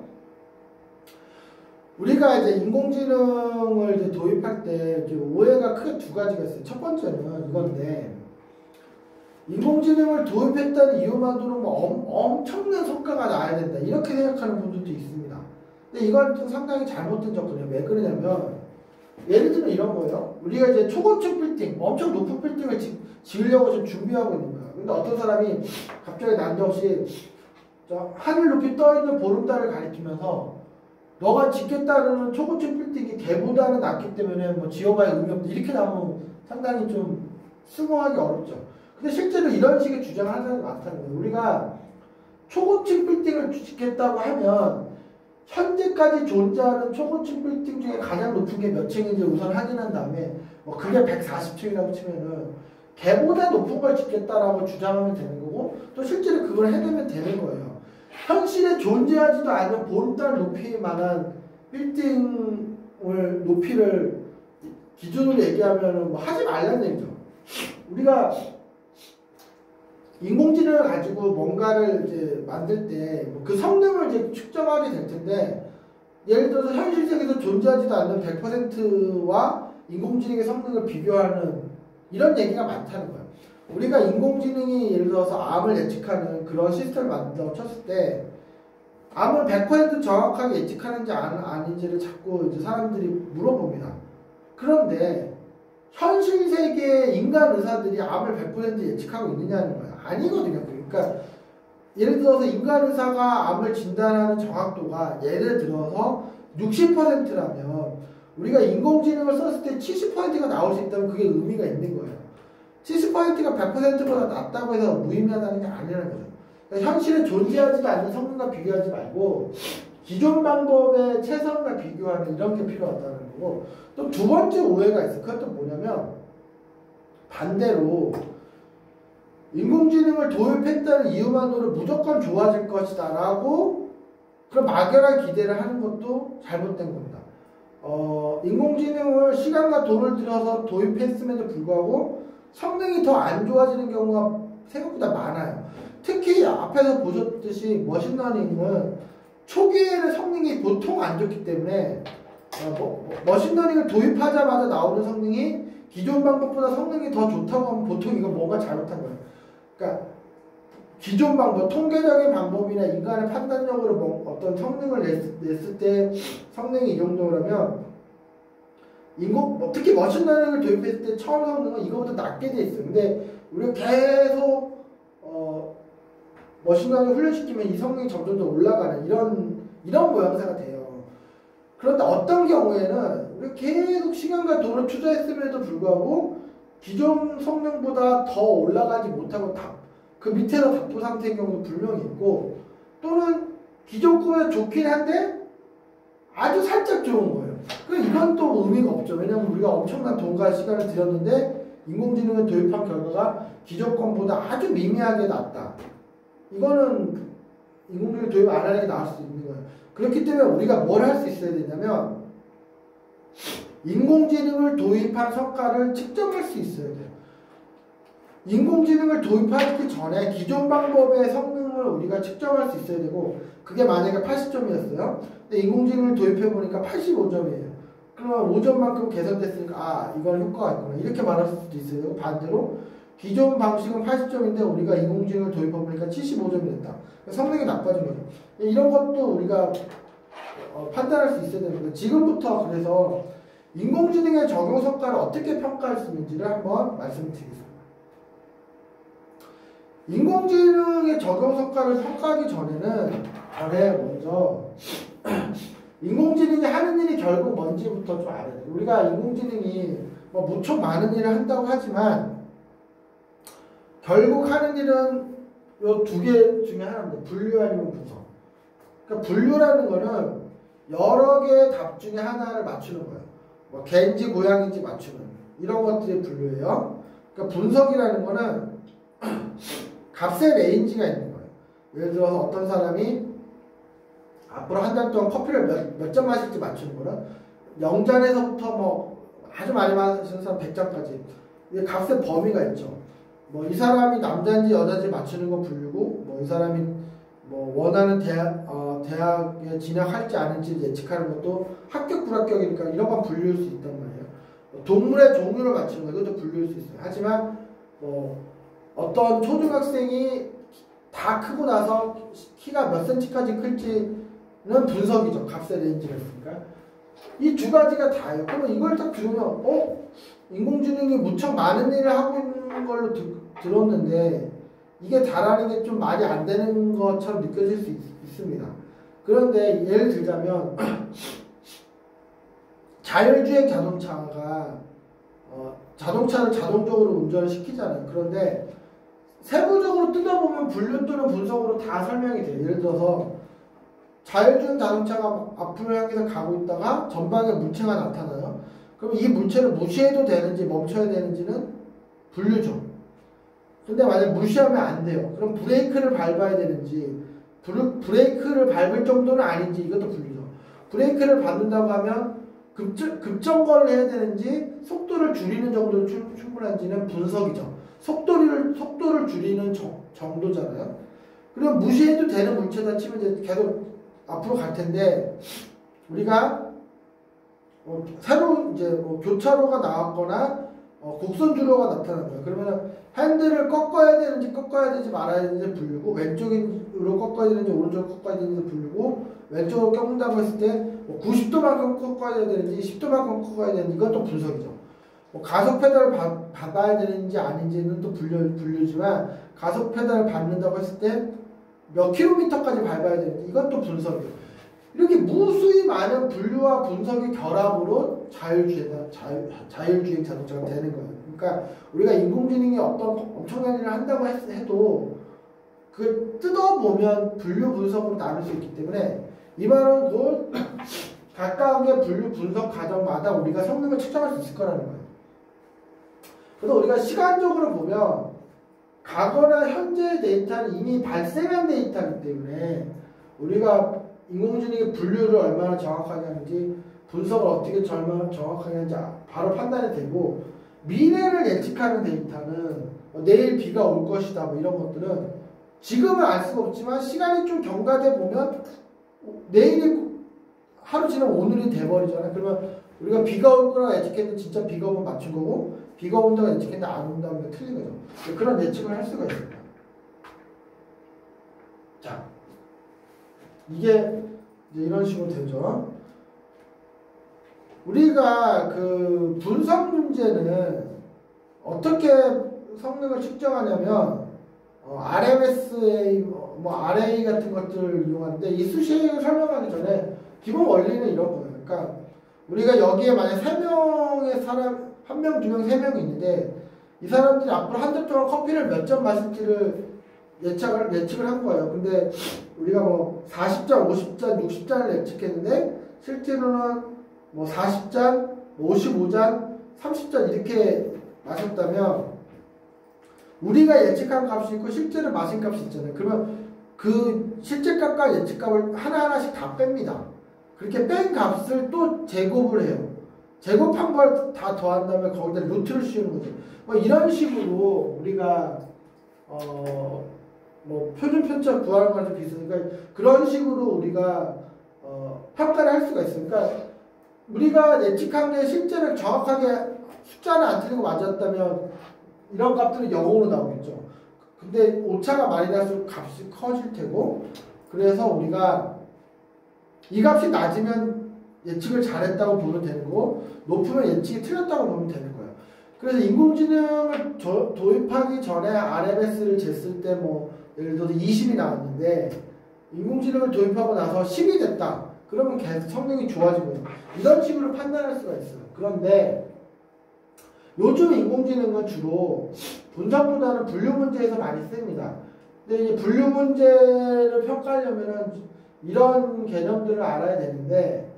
우리가 이제 인공지능을 이제 도입할 때 이제 오해가 크게 두 가지가 있어요. 첫 번째는 이건데 인공지능을 도입했다는 이유만으로 뭐 엄청난 성과가 나야 된다 이렇게 생각하는 분들도 있습니다. 근데 이건 좀 상당히 잘못된 접근이에요. 왜 그러냐면 예를 들면 이런 거예요. 우리가 이제 초고층 빌딩, 엄청 높은 빌딩을 지으려고 지금 준비하고 있는 거야. 근데 어떤 사람이 갑자기 난데없이 하늘 높이 떠있는 보름달을 가리키면서 너가 짓겠다는 초고층 빌딩이 걔보다는 낫기 때문에 뭐 지어봐야 의미 없다 이렇게 나오면 상당히 좀 수긍하기 어렵죠. 근데 실제로 이런 식의 주장을 하는 사람이 많다는 거예요. 우리가 초고층 빌딩을 짓겠다고 하면 현재까지 존재하는 초고층 빌딩 중에 가장 높은 게 몇 층인지 우선 확인한 다음에 뭐 그게 140층이라고 치면은 걔보다 높은 걸 짓겠다라고 주장하면 되는 거고 또 실제로 그걸 해내면 되는 거예요. 현실에 존재하지도 않은 보름달 높이에 만한 빌딩을 높이를 기준으로 얘기하면 뭐 하지 말라는 얘기죠. 우리가 인공지능을 가지고 뭔가를 이제 만들 때 그 성능을 이제 측정하게 될 텐데, 예를 들어서 현실 세계에서 존재하지도 않는 100%와 인공지능의 성능을 비교하는 이런 얘기가 많다는 거예요. 우리가 인공지능이 예를 들어서 암을 예측하는 그런 시스템을 만들어 쳤을 때, 암을 100% 정확하게 예측하는지 아닌지를 자꾸 이제 사람들이 물어봅니다. 그런데 현실 세계의 인간 의사들이 암을 100% 예측하고 있느냐는 거예요. 아니거든요. 그러니까 예를 들어서 인간 의사가 암을 진단하는 정확도가 예를 들어서 60%라면 우리가 인공지능을 썼을 때 70%가 나올 수 있다면 그게 의미가 있는 거예요. 70%가 100%보다 낮다고 해서 무의미하다는 게 아니라는 거죠. 그러니까 현실에 존재하지도 않는 성능과 비교하지 말고 기존 방법의 최선과 비교하는 이런 게 필요하다는 거고, 또 두 번째 오해가 있어요. 그것도 뭐냐면 반대로 인공지능을 도입했다는 이유만으로 무조건 좋아질 것이다 라고 그런 막연한 기대를 하는 것도 잘못된 겁니다. 인공지능을 시간과 돈을 들여서 도입했음에도 불구하고 성능이 더 안 좋아지는 경우가 생각보다 많아요. 특히 앞에서 보셨듯이 머신러닝은 초기에는 성능이 보통 안 좋기 때문에 머신러닝을 도입하자마자 나오는 성능이 기존 방법보다 성능이 더 좋다고 하면 보통 이건 뭔가 잘못한 거예요. 그러니까 기존 방법, 통계적인 방법이나 인간의 판단력으로 어떤 성능을 냈을 때 성능이 이 정도라면 특히 머신러닝을 도입했을 때 처음 성능은 이거보다 낮게 돼 있어요. 근데 우리가 계속 머신러닝을 훈련시키면 이 성능이 점점 더 올라가는 이런 모양새가 돼요. 그런데 어떤 경우에는 우리가 계속 시간과 돈을 투자했음에도 불구하고 기존 성능보다 더 올라가지 못하고 그 밑에서 답보 상태인 경우도 분명히 있고, 또는 기존 거보다 좋긴 한데 아주 살짝 좋은 거예요. 이건 또 의미가 없죠. 왜냐하면 우리가 엄청난 돈과 시간을 들였는데 인공지능을 도입한 결과가 기존 것보다 아주 미미하게 낫다. 이거는 인공지능 도입 안 하는 게 나을 수 있는 거예요. 그렇기 때문에 우리가 뭘 할 수 있어야 되냐면 인공지능을 도입한 성과를 측정할 수 있어야 돼요. 인공지능을 도입하기 전에 기존 방법의 성능을 우리가 측정할 수 있어야 되고, 그게 만약에 80점이었어요. 근데 인공지능을 도입해보니까 85점이에요. 그러면 5점만큼 개선됐으니까 이건 효과가 있구나 이렇게 말할 수도 있어요. 반대로 기존 방식은 80점인데 우리가 인공지능을 도입해보니까 75점이 됐다. 성능이 나빠진 거죠. 이런 것도 우리가 판단할 수 있어야 되는 거예요. 지금부터 그래서 인공지능의 적용 성과를 어떻게 평가할 수 있는지를 한번 말씀드리겠습니다. 인공지능의 적용 성과를 평가하기 전에는 먼저 인공지능이 하는 일이 결국 뭔지부터 좀 알아야 돼요. 우리가 인공지능이 무척 많은 일을 한다고 하지만 결국 하는 일은 요 두 개 중에 하나입니다. 분류 아니면 분석. 그러니까 분류라는 거는 여러 개의 답 중에 하나를 맞추는 거예요. 개인지 고양인지 맞추는 이런 것들이 분류예요. 그러니까 분석이라는 거는 값의 레인지가 있는 거예요. 예를 들어서 어떤 사람이 앞으로 한 달 동안 커피를 몇 잔 마실지 맞추는 거는 0잔에서부터 아주 많이 마시는 사람 100잔까지 이게 값의 범위가 있죠. 이 사람이 남자인지 여자인지 맞추는 건 분류고, 이 사람이 원하는 대학에 진학할지 아닌지 예측하는 것도 합격 불합격이니까 이런 건 분류일 수 있단 말이에요. 동물의 종류를 맞추는 거 이것도 분류일 수 있어요. 하지만 어떤 초등학생이 다 크고 나서 키가 몇 센치까지 클지는 분석이죠. 값의 레인지가 있으니까. 이 두 가지가 다예요. 그러면 이걸 딱 들으면 인공지능이 무척 많은 일을 하고 있는 걸로 들었는데 이게 다라는 게 좀 말이 안 되는 것처럼 느껴질 수 있습니다. 그런데 예를 들자면 자율주행 자동차가 자동차를 자동적으로 운전을 시키잖아요. 그런데 세부적으로 뜯어보면 분류 또는 분석으로 다 설명이 돼요. 예를 들어서 자율주행 자동차가 앞을 향해서 가고 있다가 전방에 물체가 나타나요. 그럼 이 물체를 무시해도 되는지 멈춰야 되는지는 분류죠. 근데 만약 무시하면 안 돼요. 그럼 브레이크를 밟아야 되는지 브레이크를 밟을 정도는 아닌지 이것도 분류죠. 브레이크를 밟는다고 하면 급정거를 해야 되는지 속도를 줄이는 정도로 충분한지는 분석이죠. 속도를 줄이는 정도잖아요. 그럼 무시해도 되는 물체다 치면 이제 계속 앞으로 갈 텐데 우리가 새로 이제 교차로가 나왔거나 곡선주로가 나타난다. 그러면 핸들을 꺾어야 되지 말아야 되는지 부르고 왼쪽으로 꺾어야 되는지 오른쪽으로 꺾어야 되는지 부르고 왼쪽으로 꺾는다고 했을 때 90도만큼 꺾어야 되는지 10도만큼 꺾어야 되는지 이건 또 분석이죠. 가속 페달을 밟아야 되는지 아닌지는 또 분류지만 가속 페달을 밟는다고 했을 때 몇 킬로미터까지 밟아야 되는지 이건 또 분석이에요. 이렇게 무수히 많은 분류와 분석의 결합으로 자율주행 자동차가 되는 거예요. 그러니까 우리가 인공지능이 어떤 엄청난 일을 한다고 해도 그 뜯어보면 분류 분석으로 나눌 수 있기 때문에 이 말은 그 각각의 분류 분석 과정마다 우리가 성능을 측정할 수 있을 거라는 거예요. 그래서 우리가 시간적으로 보면 과거나 현재의 데이터는 이미 발생한 데이터이기 때문에 우리가 인공지능의 분류를 얼마나 정확하게 하는지 분석을 어떻게 정확하게 하는지 바로 판단이 되고 미래를 예측하는 데이터는 내일 비가 올 것이다 뭐 이런 것들은 지금은 알 수가 없지만 시간이 좀 경과돼 보면 내일이 하루 지나면 오늘이 돼버리잖아요. 그러면 우리가 비가 올 거라 예측했는데 진짜 비가 오면 맞춘 거고 비가 온다고 예측했는데 안 온다면 틀린 거죠. 그런 예측을 할 수가 있습니다. 자, 이게 이제 이런 식으로 되죠. 우리가 그 분석 문제는 어떻게 성능을 측정하냐면 RMSA, RA 같은 것들을 이용하는데 이 수식을 설명하기 전에 기본 원리는 이런 거예요. 그러니까 우리가 여기에 만약 3명의 사람, 1명, 2명, 3명이 있는데 이 사람들이 앞으로 한 달 동안 커피를 몇 잔 마실지를 예측을 한 거예요. 근데 우리가 40잔, 50잔, 60잔을 예측했는데 실제로는 40잔, 55잔, 30잔 이렇게 마셨다면 우리가 예측한 값이 있고 실제로 마신 값이 있잖아요. 그러면 그 실제 값과 예측 값을 하나하나씩 다 뺍니다. 그렇게 뺀 값을 또 제곱을 해요. 제곱한 걸 다 더한 다음에 거기다 루트를 씌우는 거죠. 이런 식으로 우리가 표준 편차 구하는 거랑 비슷하니까 그런 식으로 우리가 평가를 할 수가 있어요. 그러니까 우리가 예측한 게 실제로 정확하게 숫자는 안 틀리고 맞았다면 이런 값들은 0으로 나오겠죠. 근데 오차가 많이 날수록 값이 커질 테고 그래서 우리가 이 값이 낮으면 예측을 잘했다고 보면 되는 거고 높으면 예측이 틀렸다고 보면 되는 거예요. 그래서 인공지능을 도입하기 전에 RMS를 쟀을 때 예를 들어서 20이 나왔는데 인공지능을 도입하고 나서 10이 됐다. 그러면 계속 성능이 좋아지거든요. 이런 식으로 판단할 수가 있어요. 그런데 요즘 인공지능은 주로 분석보다는 분류 문제에서 많이 씁니다. 근데 이제 분류 문제를 평가하려면은 이런 개념들을 알아야 되는데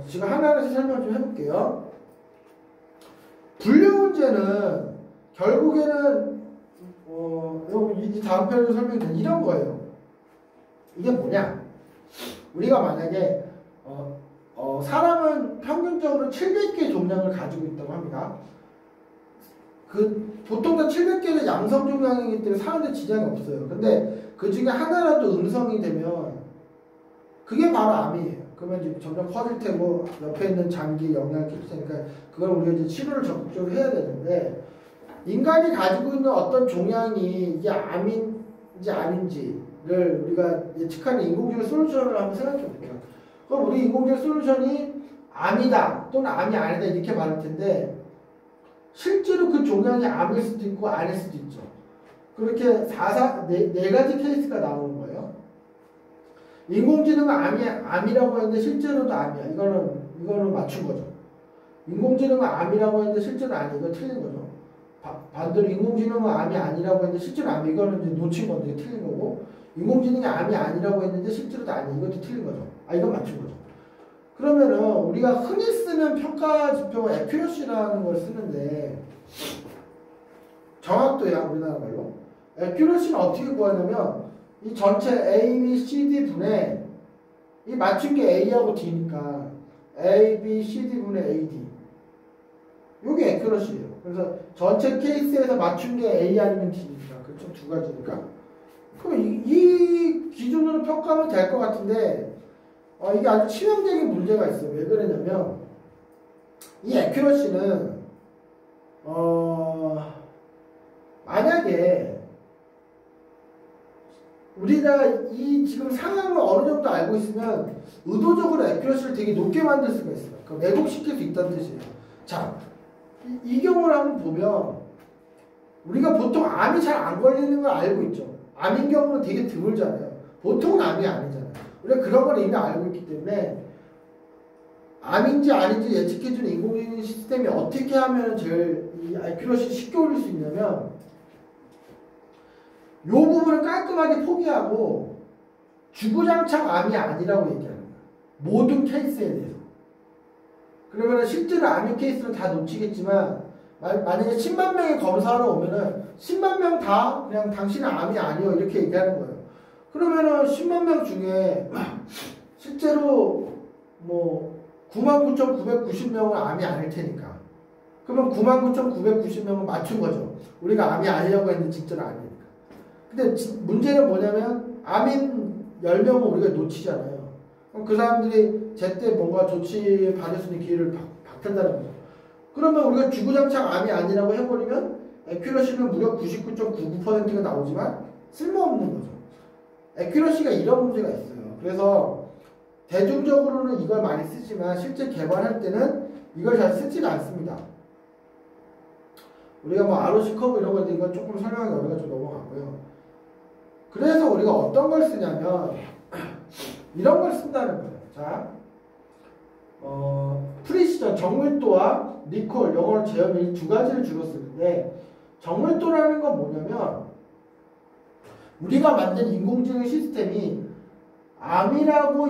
지금 하나씩 설명 좀 해볼게요. 분류 문제는 결국에는 이 다음 편에서 설명드린 이런 거예요. 이게 뭐냐? 우리가 만약에 사람은 평균적으로 700개의 종양을 가지고 있다고 합니다. 보통 다 700개는 양성 종양이기 때문에 사는데 지장이 없어요. 근데 그 중에 하나라도 음성이 되면 그게 바로 암이에요. 그러면 이제 점점 커질 테고 옆에 있는 장기에 영향을 끼칠 테니까 그걸 우리가 이제 치료를 적극적으로 해야 되는데 인간이 가지고 있는 어떤 종양이 이게 암인지 아닌지를 우리가 예측하는 인공지능 솔루션을 한번 생각해 볼게요. 그럼 우리 인공지능 솔루션이 암이다 또는 암이 아니다 이렇게 말할 텐데 실제로 그 종양이 암일 수도 있고 아닐 수도 있죠. 그렇게 네 가지 케이스가 나오는 거예요. 인공지능은 암이라고 했는데 실제로도 암이야. 이거는 맞춘 거죠. 인공지능은 암이라고 했는데 실제로 아니. 이거 틀린 거죠. 반대로 인공지능은 암이 아니라고 했는데 실제로 암이. 이거는 이제 놓친 건데 틀린 거고. 인공지능이 암이 아니라고 했는데 실제로도 아니. 이것도 틀린 거죠. 이건 맞춘 거죠. 그러면은 우리가 흔히 쓰는 평가 지표가 accuracy라는 걸 쓰는데 정확도야 우리나라 말로. accuracy는 어떻게 구하냐면 이 전체 A, B, C, D 분에 이 맞춘 게 A하고 D니까 A, B, C, D 분의 A, D 요게 에큐러시예요. 그래서 전체 케이스에서 맞춘 게 A 아니면 D니까 그렇죠. 두 가지니까 그럼 이 기준으로 평가하면 될 것 같은데 이게 아주 치명적인 문제가 있어요. 왜 그러냐면 이 에큐러시는 만약에 우리가 이 지금 상황을 어느 정도 알고 있으면 의도적으로 에큐러시를 되게 높게 만들 수가 있어요. 그러니까 왜곡시킬 수 있다는 뜻이에요. 자, 이 경우를 한번 보면 우리가 보통 암이 잘 안 걸리는 걸 알고 있죠. 암인 경우는 되게 드물잖아요. 보통은 암이 아니잖아요. 우리가 그런 걸 이미 알고 있기 때문에 암인지 아닌지 예측해주는 인공지능 시스템이 어떻게 하면 제일 이 에큐러시 쉽게 올릴 수 있냐면 이 부분을 깔끔하게 포기하고 주구장창 암이 아니라고 얘기하는 거예요. 모든 케이스에 대해서. 그러면 실제로 암인 케이스는 다 놓치겠지만 만약에 10만 명이 검사하러 오면은 10만 명 다 그냥 당신은 암이 아니요 이렇게 얘기하는 거예요. 그러면은 10만 명 중에 실제로 뭐 99,990명은 암이 아닐 테니까. 그러면 99,990명은 맞춘 거죠. 우리가 암이 아니라고 했는데 진짜는 아니니까. 근데 문제는 뭐냐면 암인 10명은 우리가 놓치잖아요. 그럼 그 사람들이 제때 뭔가 조치 받을 수 있는 기회를 박탈한다는 거죠. 그러면 우리가 주구장창 암이 아니라고 해버리면 에큐러시는 무려 99.99%가 나오지만 쓸모없는 거죠. 에큐러시가 이런 문제가 있어요. 그래서 대중적으로는 이걸 많이 쓰지만 실제 개발할 때는 이걸 잘 쓰지가 않습니다. 우리가 뭐 ROC 커브 이런 건데 이건 조금 설명하기 어려워서 좀 넘어가고요. 그래서 우리가 어떤 걸 쓰냐면 이런 걸 쓴다는 거예요. 자, 프리시전, 정밀도와 리콜, 영어로 제어밀 이 두 가지를 주로 쓰는데 정밀도라는 건 뭐냐면 우리가 만든 인공지능 시스템이 암이라고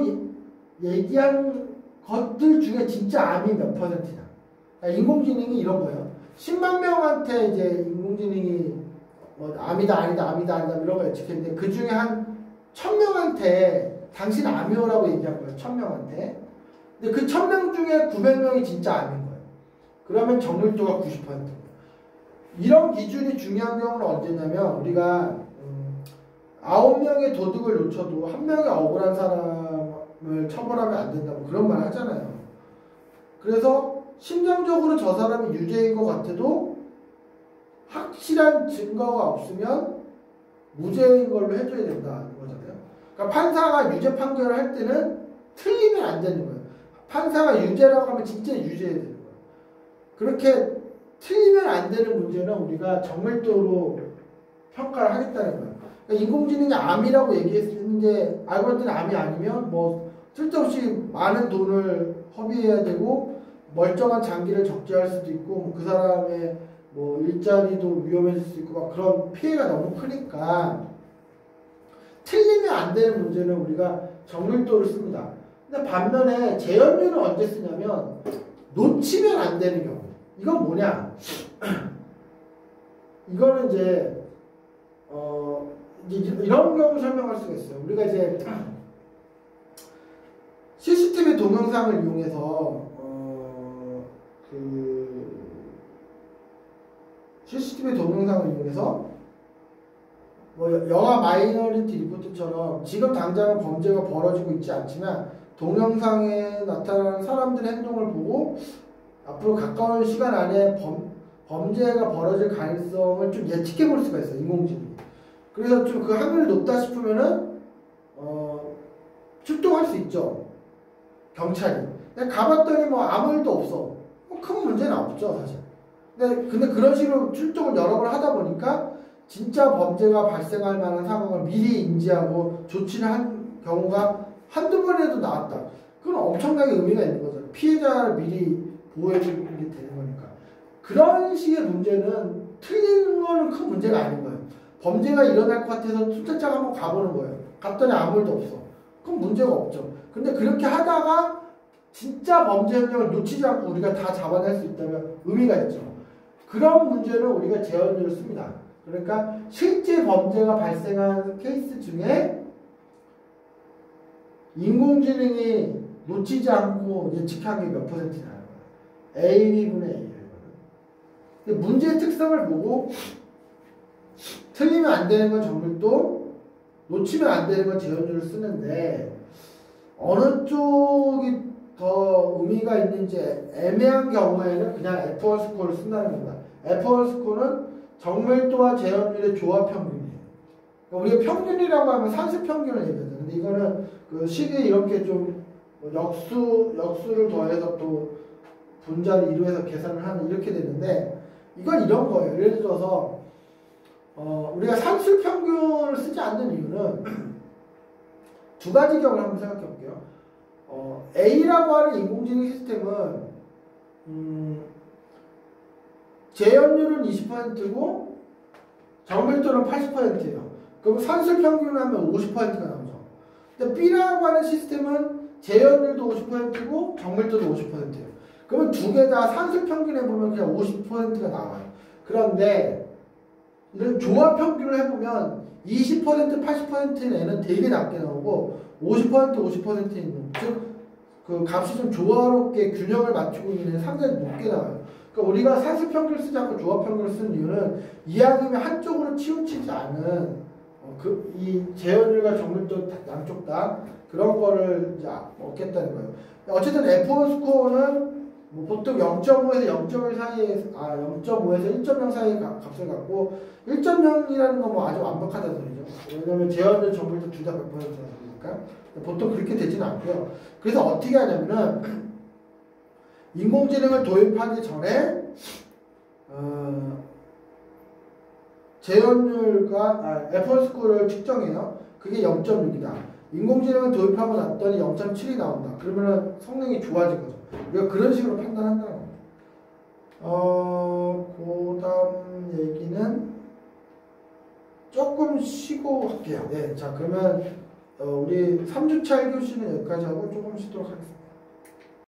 얘기한 것들 중에 진짜 암이 몇 퍼센트냐. 그러니까 인공지능이 이런 거예요. 10만 명한테 이제 인공지능이 뭐 암이다 아니다 이런 걸 예측했는데 그 중에 한 1000명한테 당신 암이오라고 얘기한 거예요. 1000명한테. 근데 그 1000명 중에 900명이 진짜 암인 거예요. 그러면 정밀도가 90%. 이런 기준이 중요한 경우는 언제냐면 우리가 9명의 도둑을 놓쳐도 1명의 억울한 사람을 처벌하면 안 된다고 그런 말 하잖아요. 그래서 심정적으로 저 사람이 유죄인 것 같아도 확실한 증거가 없으면 무죄인 걸로 해줘야 된다는 거잖아요. 그러니까 판사가 유죄 판결을 할 때는 틀리면 안 되는 거예요. 판사가 유죄라고 하면 진짜 유죄해야 되는 거예요. 그렇게 틀리면 안 되는 문제는 우리가 정밀도로 평가를 하겠다는 거예요. 그러니까 인공지능이 암이라고 얘기했는데 알고 봤더니 암이 아니면 뭐 쓸데없이 많은 돈을 허비해야 되고 멀쩡한 장기를 적재할 수도 있고 그 사람의 뭐 일자리도 위험해질 수 있고 막 그런 피해가 너무 크니까 틀리면 안 되는 문제는 우리가 정밀도를 씁니다. 근데 반면에 재현율은 언제 쓰냐면 놓치면 안 되는 경우. 이건 뭐냐? 이거는 이제 이런 경우 설명할 수가 있어요. 우리가 이제 CCTV 동영상을 이용해서 CCTV 동영상을 이용해서 뭐 영화 마이너리티 리포트처럼 지금 당장은 범죄가 벌어지고 있지 않지만 동영상에 나타나는 사람들의 행동을 보고 앞으로 가까운 시간 안에 범죄가 벌어질 가능성을 좀 예측해 볼 수가 있어요. 인공지능이. 그래서 좀 그 확률이 높다 싶으면은 출동할 수 있죠. 경찰이. 근데 가봤더니 뭐 아무 일도 없어. 큰 문제는 없죠, 사실. 근데 그런 식으로 출동을 여러 번 하다 보니까 진짜 범죄가 발생할 만한 상황을 미리 인지하고 조치를 한 경우가 한두 번이라도 나왔다. 그건 엄청나게 의미가 있는 거죠. 피해자를 미리 보호해주는 게 되는 거니까. 그런 식의 문제는 틀리는 거는 큰 문제가 아닌 거예요. 범죄가 일어날 것 같아서 출장장 한번 가보는 거예요. 갔더니 아무 일도 없어. 그럼 문제가 없죠. 근데 그렇게 하다가 진짜 범죄 현장을 놓치지 않고 우리가 다 잡아낼 수 있다면 의미가 있죠. 그런 문제는 우리가 재현율을 씁니다. 그러니까 실제 범죄가 발생한 케이스 중에 인공지능이 놓치지 않고 예측한 게 몇 %냐는 거예요. A, B분의 A예요. 근데 문제의 특성을 보고 틀리면 안 되는 건 정밀도, 놓치면 안 되는 건 재현율을 쓰는데 어느 쪽이 더 의미가 있는지 애매한 경우에는 그냥 F1 스코어를 쓴다는 겁니다. F1 스코어는 정밀도와 재현율의 조합 평균이에요. 그러니까 우리가 평균이라고 하면 산수 평균을 얘기하잖아요. 근데 이거는 그 식에 이렇게 좀 역수를 더해서 또 분자를 이루어서 계산을 하는 이렇게 되는데 이건 이런 거예요. 예를 들어서 우리가 산수 평균을 쓰지 않는 이유는 두 가지 경우를 한번 생각해 볼게요. A라고 하는 인공지능 시스템은 재현율은 20%고 정밀도는 80%예요. 그럼 산술 평균을 하면 50%가 나오죠. 근데 B라고 하는 시스템은 재현율도 50%고 정밀도도 50%예요. 그러면 두 개 다 산술 평균 해보면 그냥 50%가 나와요. 그런데 이런 조합 평균을 해보면 20% 80%는 애는 되게 낮게 나오고 50% 50%는 즉 그 값이 좀 조화롭게 균형을 맞추고 있는 애는 상당히 높게 나와요. 그러니까 우리가 산술 평균을 쓰지 않고 조합 평균을 쓰는 이유는 이왕이면 한쪽으로 치우치지 않은 이 재현율과 정밀도 양쪽 다 그런 거를 이제 얻겠다는 거예요. 어쨌든 F1 스코어는 뭐 보통 0.5에서 0.1 사이에 0.5에서 1.0 사이의 값을 갖고 1.0이라는 건 뭐 아주 완벽하다는 소리죠. 왜냐면 재현율 정밀도 둘 다 100%니까 보통 그렇게 되지는 않고요. 그래서 어떻게 하냐면은 인공지능을 도입하기 전에 재현율과 F1 스코어를 측정해요. 그게 0.6이다. 인공지능을 도입하고 났더니 0.7이 나온다. 그러면 성능이 좋아진 거죠. 우리가 그런 식으로 판단한다는 겁니다. 그 다음 얘기는 조금 쉬고 할게요. 네, 자 그러면 우리 3주차 1교시는 여기까지 하고 조금 쉬도록 하겠습니다.